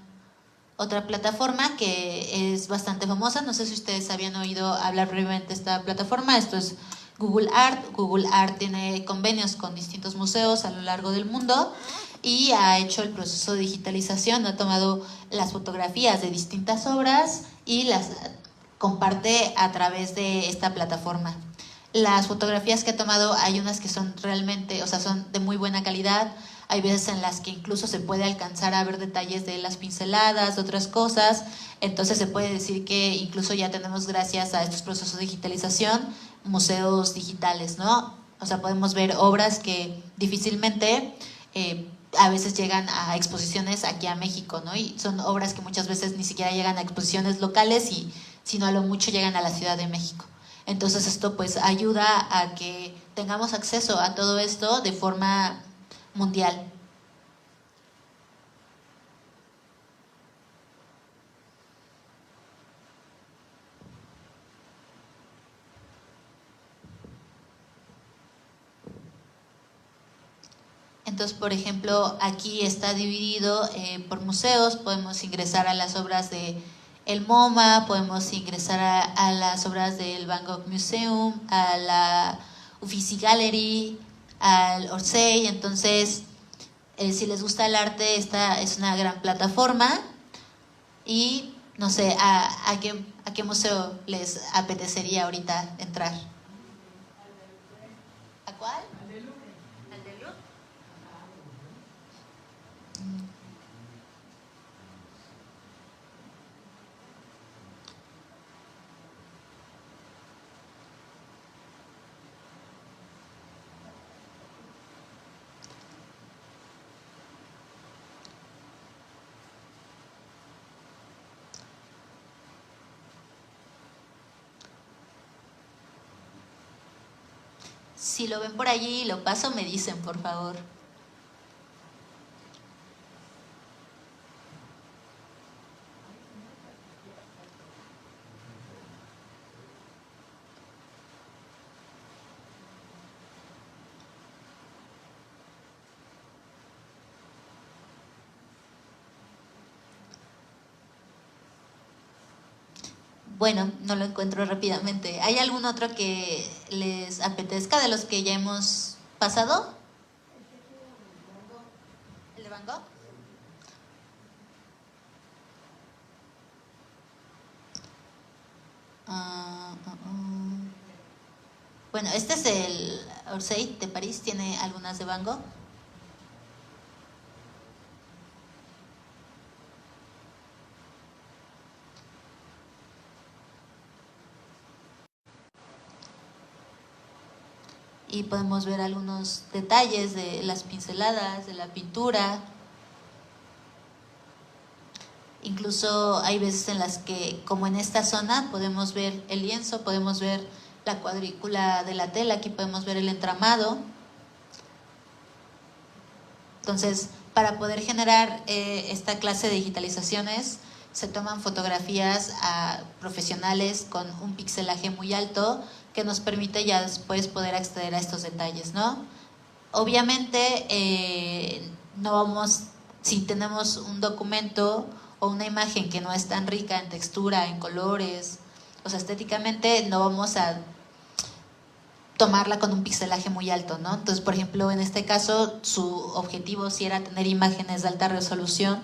plataforma que es bastante famosa. No sé si ustedes habían oído hablar brevemente de esta plataforma. Esto es Google Art. Google Art tiene convenios con distintos museos a lo largo del mundo y ha hecho el proceso de digitalización, ha tomado las fotografías de distintas obras y las comparte a través de esta plataforma. Las fotografías que ha tomado, hay unas que son realmente, o sea, son de muy buena calidad. Hay veces en las que incluso se puede alcanzar a ver detalles de las pinceladas, de otras cosas. Entonces se puede decir que incluso ya tenemos, gracias a estos procesos de digitalización, museos digitales, ¿no? O sea, podemos ver obras que difícilmente a veces llegan a exposiciones aquí a México, ¿no? Y son obras que muchas veces ni siquiera llegan a exposiciones locales y sino a lo mucho llegan a la Ciudad de México. Entonces esto pues ayuda a que tengamos acceso a todo esto de forma mundial. Entonces, por ejemplo, aquí está dividido por museos, podemos ingresar a las obras de el MoMA, podemos ingresar a las obras del Van Gogh Museum, a la Uffizi Gallery, al Orsay. Entonces, si les gusta el arte, esta es una gran plataforma. Y no sé, ¿a qué museo les apetecería ahorita entrar? ¿A cuál? Al de Louvre. ¿Al de Louvre? Si lo ven por allí y lo paso, me dicen, por favor. Bueno, no lo encuentro rápidamente. ¿Hay algún otro que les apetezca de los que ya hemos pasado? ¿El de Van Gogh? Bueno, este es el Orsay de París, tiene algunas de Van Gogh. Y podemos ver algunos detalles de las pinceladas, de la pintura. Incluso hay veces en las que, como en esta zona, podemos ver el lienzo, podemos ver la cuadrícula de la tela, aquí podemos ver el entramado. Entonces, para poder generar esta clase de digitalizaciones, se toman fotografías a profesionales con un pixelaje muy alto que nos permite ya después poder acceder a estos detalles, ¿no? Obviamente, no vamos, si tenemos un documento o una imagen que no es tan rica en textura, en colores, o sea, estéticamente no vamos a tomarla con un pixelaje muy alto, ¿no? Entonces, por ejemplo, en este caso, su objetivo sí era tener imágenes de alta resolución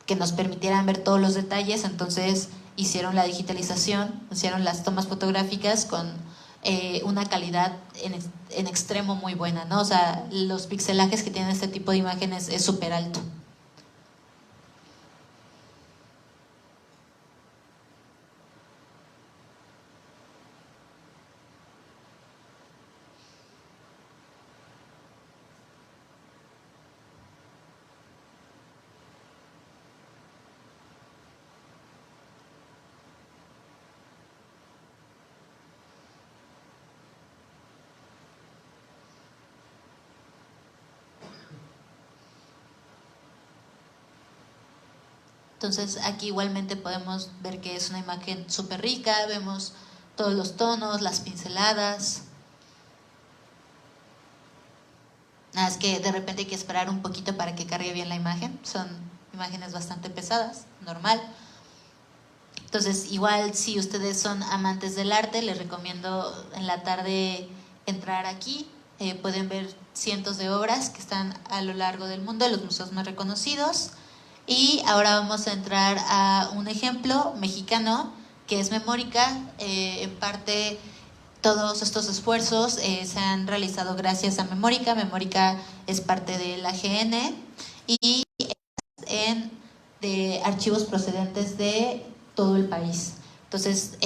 que nos permitieran ver todos los detalles, entonces hicieron la digitalización, hicieron las tomas fotográficas con una calidad en extremo muy buena, ¿no? O sea, los pixelajes que tienen este tipo de imágenes es súper alto. Entonces aquí igualmente podemos ver que es una imagen súper rica, vemos todos los tonos, las pinceladas. Nada, es que de repente hay que esperar un poquito para que cargue bien la imagen, son imágenes bastante pesadas, normal. Entonces igual si ustedes son amantes del arte, les recomiendo en la tarde entrar aquí, pueden ver cientos de obras que están a lo largo del mundo, los museos más reconocidos. Y ahora vamos a entrar a un ejemplo mexicano que es Memórica. En parte todos estos esfuerzos se han realizado gracias a Memórica. Memórica es parte de la AGN y de archivos procedentes de todo el país. Entonces,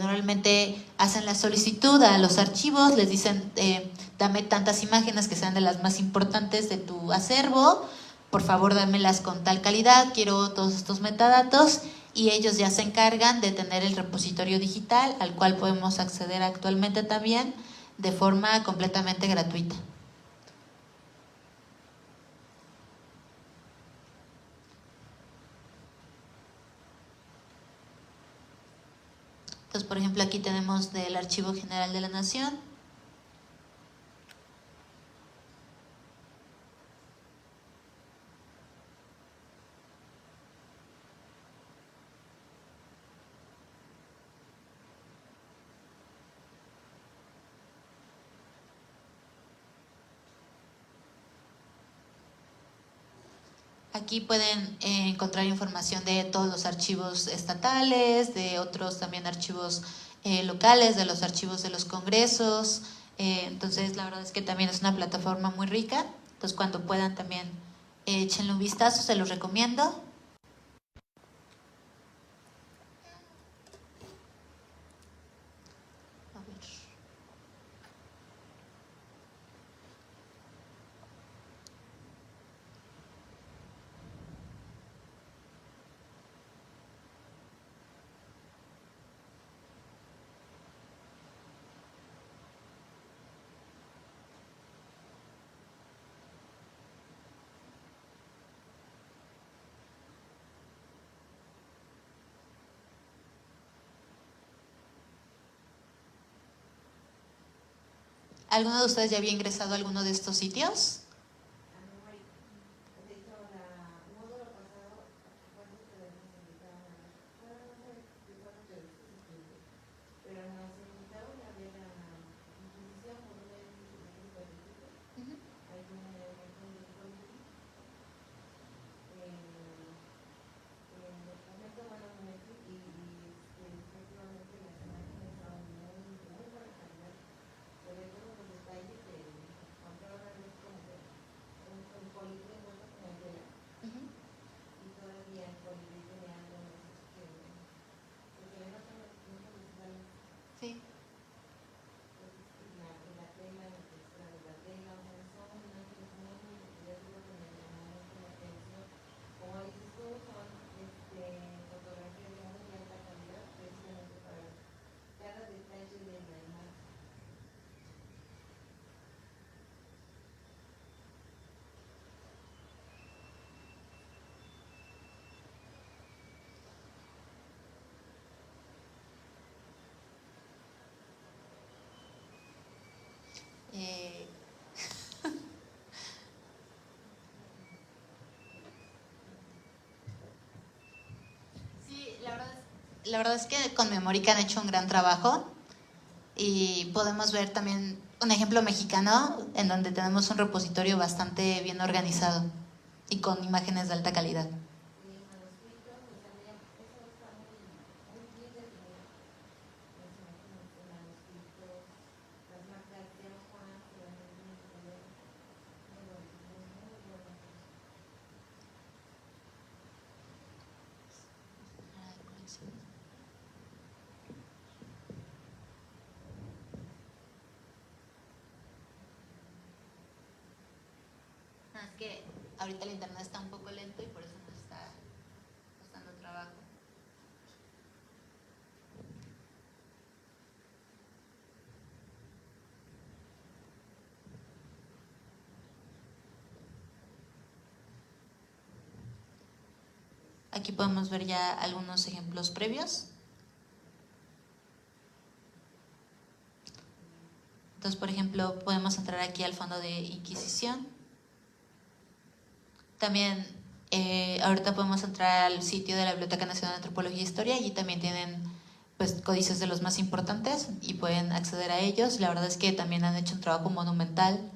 normalmente hacen la solicitud a los archivos, les dicen, dame tantas imágenes que sean de las más importantes de tu acervo, por favor dámelas con tal calidad, quiero todos estos metadatos, y ellos ya se encargan de tener el repositorio digital al cual podemos acceder actualmente también de forma completamente gratuita. Entonces, por ejemplo, aquí tenemos del Archivo General de la Nación. Aquí pueden encontrar información de todos los archivos estatales, de otros también archivos locales, de los archivos de los congresos. Entonces, la verdad es que también es una plataforma muy rica. Entonces, cuando puedan también échenle un vistazo, se los recomiendo. A ver. ¿Alguno de ustedes ya había ingresado a alguno de estos sitios? Sí. Eh, sí, la verdad es que con Memorica han hecho un gran trabajo y podemos ver también un ejemplo mexicano en donde tenemos un repositorio bastante bien organizado y con imágenes de alta calidad. Es que ahorita el internet está un poco lento y por eso nos está costando trabajo. Aquí podemos ver ya algunos ejemplos previos. Entonces, por ejemplo, podemos entrar aquí al Fondo de Inquisición. También ahorita podemos entrar al sitio de la Biblioteca Nacional de Antropología e Historia. Allí también tienen pues códices de los más importantes y pueden acceder a ellos. La verdad es que también han hecho un trabajo monumental.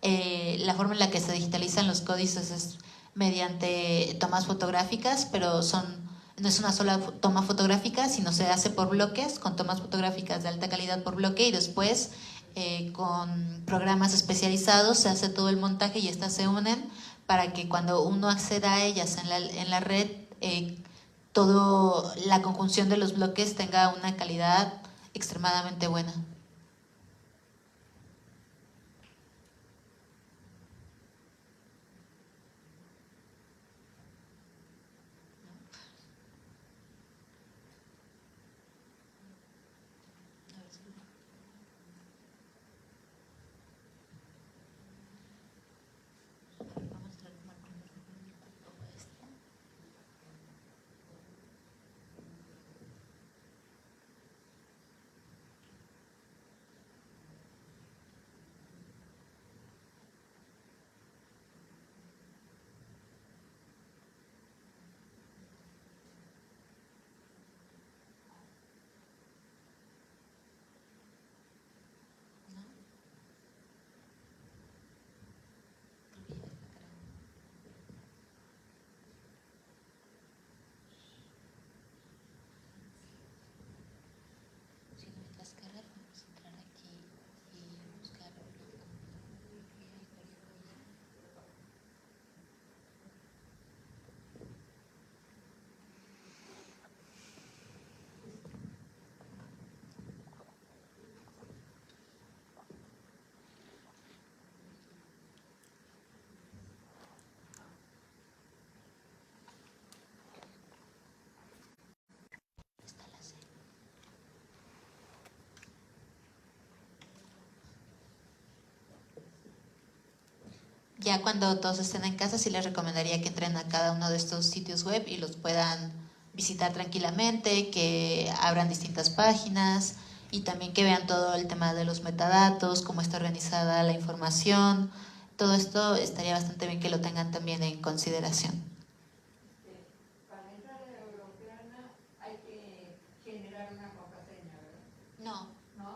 La forma en la que se digitalizan los códices es mediante tomas fotográficas, pero no es una sola toma fotográfica, sino se hace por bloques, con tomas fotográficas de alta calidad por bloque y después con programas especializados se hace todo el montaje y estas se unen para que cuando uno acceda a ellas en la red, toda la conjunción de los bloques tenga una calidad extremadamente buena. ya cuando todos estén en casa, sí les recomendaría que entren a cada uno de estos sitios web y los puedan visitar tranquilamente, que abran distintas páginas y también que vean todo el tema de los metadatos, cómo está organizada la información. Todo esto estaría bastante bien que lo tengan también en consideración. Para entrar a la Europeana hay que generar una contraseña, ¿verdad?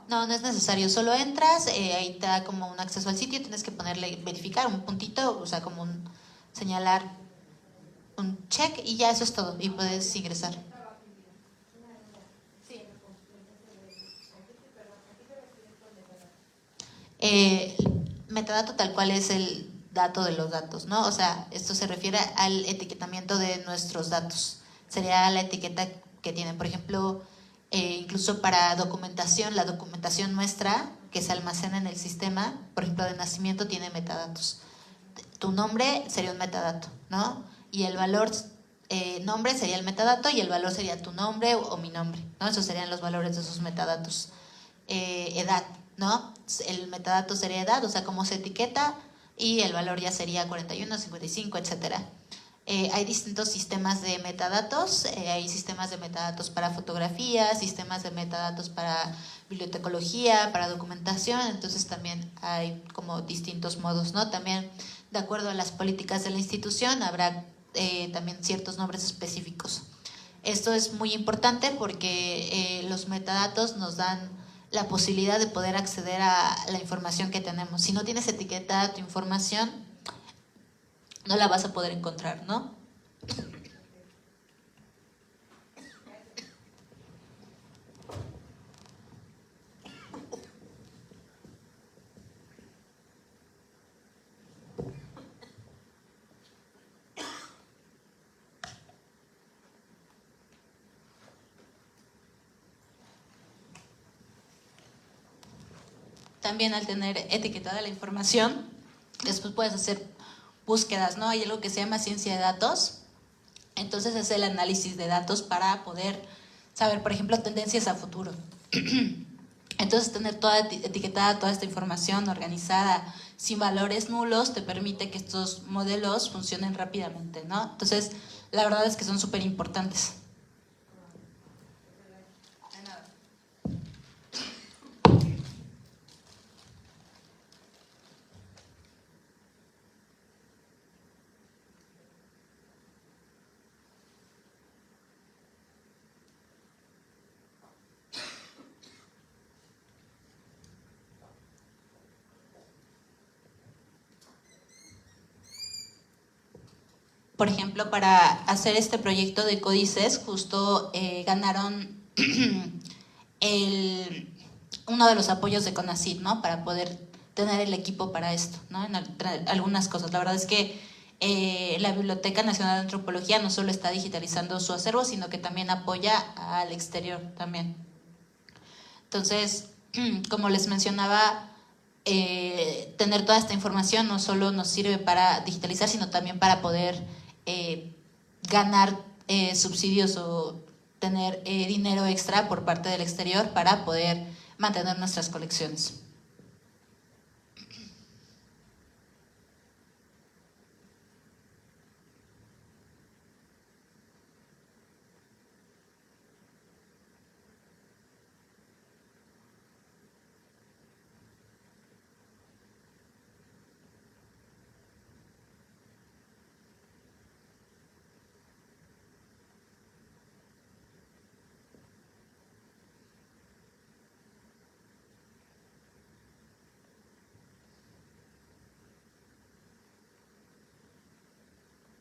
No es necesario, solo entras, ahí te da como un acceso al sitio, tienes que ponerle, verificar un puntito, o sea, como un señalar un check y ya eso es todo y puedes ingresar. Metadato tal cual es el dato de los datos, ¿no? O sea, esto se refiere al etiquetamiento de nuestros datos. Sería la etiqueta que tienen, por ejemplo, incluso para documentación, la documentación nuestra que se almacena en el sistema, por ejemplo, de nacimiento tiene metadatos. Tu nombre sería un metadato, ¿no? Y el valor nombre sería el metadato y el valor sería tu nombre o mi nombre, ¿no? Esos serían los valores de esos metadatos. Edad, ¿no? El metadato sería edad, o sea, cómo se etiqueta, y el valor ya sería 41, 55, etcétera. Hay distintos sistemas de metadatos, hay sistemas de metadatos para fotografía, sistemas de metadatos para bibliotecología, para documentación, entonces también hay como distintos modos, ¿no? También de acuerdo a las políticas de la institución habrá también ciertos nombres específicos. Esto es muy importante porque los metadatos nos dan la posibilidad de poder acceder a la información que tenemos. Si no tienes etiquetada tu información, no la vas a poder encontrar, ¿no? También al tener etiquetada la información, después puedes hacer búsquedas, ¿no? Hay algo que se llama ciencia de datos. Entonces es el análisis de datos para poder saber, por ejemplo, tendencias a futuro. Entonces tener toda etiquetada toda esta información organizada sin valores nulos te permite que estos modelos funcionen rápidamente, ¿no? Entonces la verdad es que son súper importantes. Por ejemplo, para hacer este proyecto de códices, justo ganaron uno de los apoyos de CONACYT, ¿no? Para poder tener el equipo para esto, ¿no? En algunas cosas. La verdad es que la Biblioteca Nacional de Antropología no solo está digitalizando su acervo, sino que también apoya al exterior también. Entonces, como les mencionaba, tener toda esta información no solo nos sirve para digitalizar, sino también para poder ganar subsidios o tener dinero extra por parte del exterior para poder mantener nuestras colecciones.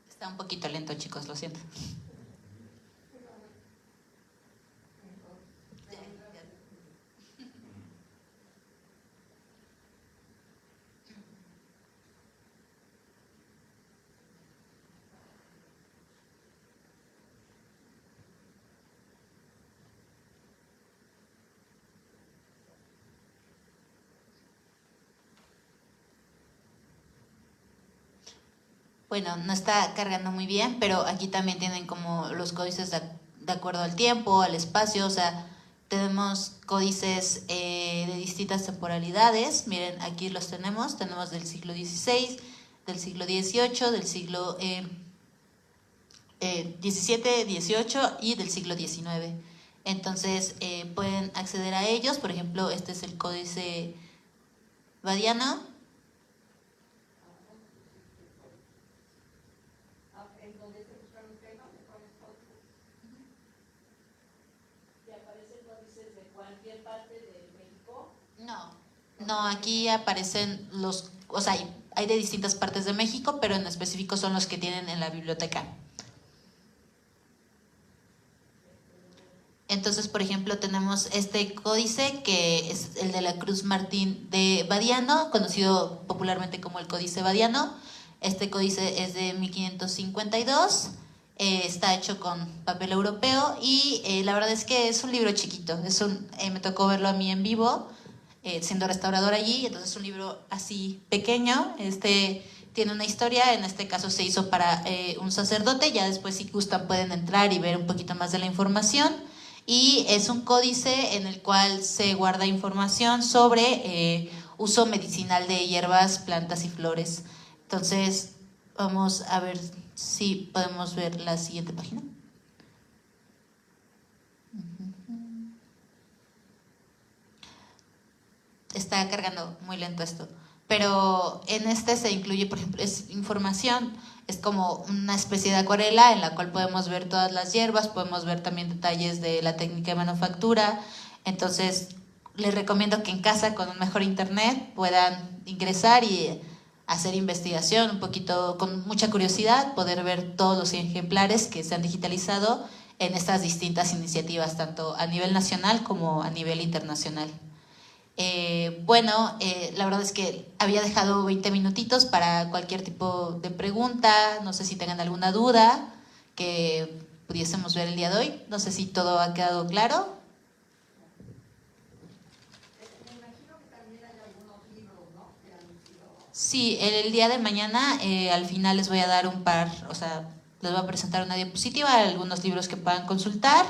Está un poquito lento, chicos, lo siento. Bueno, no está cargando muy bien, pero aquí también tienen como los códices de acuerdo al tiempo, al espacio, o sea, tenemos códices de distintas temporalidades. Miren, aquí los tenemos del siglo XVI, del siglo XVIII, del siglo XVII, XVIII y del siglo XIX. Entonces pueden acceder a ellos. Por ejemplo, este es el Códice Badiano. ¿En dónde se buscan los temas? ¿De cuáles códices? ¿Te aparecen códices de cualquier parte de México? No, aquí aparecen o sea, hay de distintas partes de México, pero en específico son los que tienen en la biblioteca. Entonces, por ejemplo, tenemos este códice que es el de la Cruz Martín de Badiano, conocido popularmente como el Códice Badiano. Este códice es de 1552, está hecho con papel europeo y la verdad es que es un libro chiquito. Me tocó verlo a mí en vivo, siendo restaurador allí, entonces es un libro así pequeño. Tiene una historia, en este caso se hizo para un sacerdote, ya después si gustan pueden entrar y ver un poquito más de la información. Y es un códice en el cual se guarda información sobre uso medicinal de hierbas, plantas y flores. Entonces, vamos a ver si podemos ver la siguiente página. Está cargando muy lento esto. Pero en este se incluye, por ejemplo, es información, es como una especie de acuarela en la cual podemos ver todas las hierbas, podemos ver también detalles de la técnica de manufactura. Entonces, les recomiendo que en casa con un mejor internet puedan ingresar y hacer investigación un poquito con mucha curiosidad, poder ver todos los ejemplares que se han digitalizado en estas distintas iniciativas, tanto a nivel nacional como a nivel internacional. La verdad es que había dejado 20 minutitos para cualquier tipo de pregunta, no sé si tengan alguna duda que pudiésemos ver el día de hoy, no sé si todo ha quedado claro. Me imagino que también hay algunos libros, ¿no? Que han sido... Sí, el día de mañana al final les voy a dar un par, o sea, les voy a presentar una diapositiva, algunos libros que puedan consultar.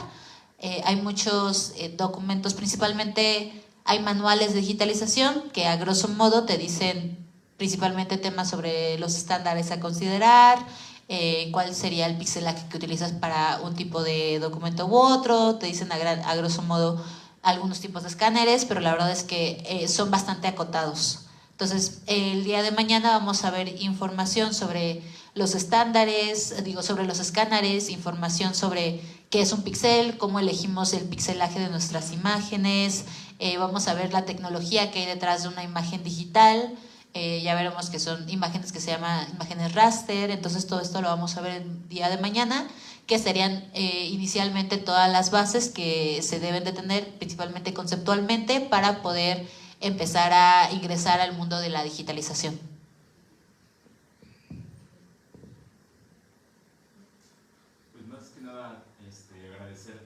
Hay muchos documentos, principalmente hay manuales de digitalización que a grosso modo te dicen principalmente temas sobre los estándares a considerar, cuál sería el pixelaje que utilizas para un tipo de documento u otro, te dicen a grosso modo algunos tipos de escáneres, pero la verdad es que son bastante acotados. Entonces, el día de mañana vamos a ver información sobre los estándares, sobre los escáneres, información sobre qué es un píxel, cómo elegimos el pixelaje de nuestras imágenes, vamos a ver la tecnología que hay detrás de una imagen digital, ya veremos que son imágenes que se llaman imágenes raster, entonces todo esto lo vamos a ver el día de mañana, que serían inicialmente todas las bases que se deben de tener, principalmente conceptualmente, para poder empezar a ingresar al mundo de la digitalización. Pues más que nada agradecer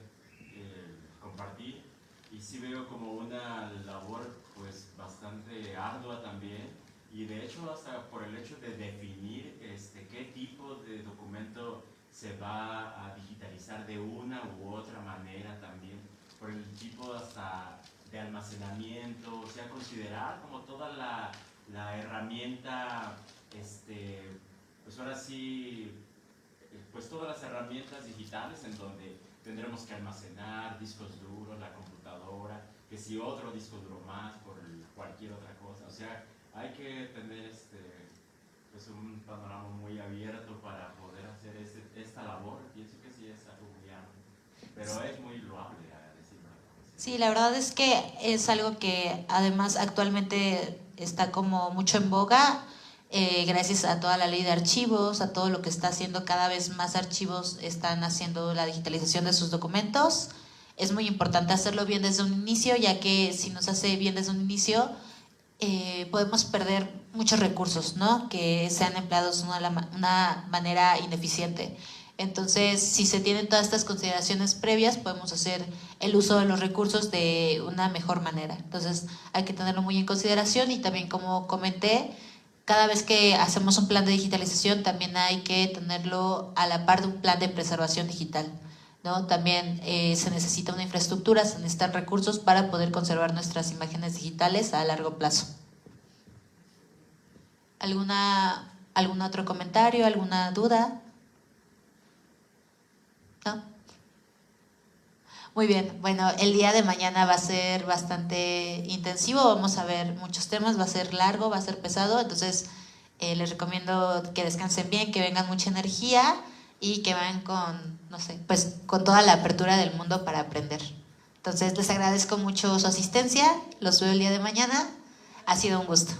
el compartir, y sí veo como una labor pues bastante ardua también, y de hecho hasta por el hecho de definir qué tipo de documento se va a digitalizar de una u otra manera también, por el tipo hasta de almacenamiento, o sea, considerar como toda la herramienta, pues ahora sí, pues todas las herramientas digitales en donde tendremos que almacenar discos duros, la computadora, que si otro disco duro más por cualquier otra cosa, o sea, hay que tener pues un panorama muy abierto para poder hacer esta labor. Pienso que sí es algo muy amplio, pero es muy loable. Sí, la verdad es que es algo que además actualmente está como mucho en boga, gracias a toda la ley de archivos, a todo lo que está haciendo, cada vez más archivos están haciendo la digitalización de sus documentos. Es muy importante hacerlo bien desde un inicio, ya que si no se hace bien desde un inicio, podemos perder muchos recursos, ¿no? Que sean empleados de una manera ineficiente. Entonces, si se tienen todas estas consideraciones previas, podemos hacer el uso de los recursos de una mejor manera. Entonces, hay que tenerlo muy en consideración, y también, como comenté, cada vez que hacemos un plan de digitalización, también hay que tenerlo a la par de un plan de preservación digital, ¿no? También se necesita una infraestructura, se necesitan recursos para poder conservar nuestras imágenes digitales a largo plazo. ¿Alguna ¿Algún otro comentario, alguna duda? ¿No? Muy bien, bueno, el día de mañana va a ser bastante intensivo, vamos a ver muchos temas, va a ser largo, va a ser pesado, entonces les recomiendo que descansen bien, que vengan mucha energía y que vayan con, no sé, pues con toda la apertura del mundo para aprender. Entonces les agradezco mucho su asistencia, los veo el día de mañana, ha sido un gusto.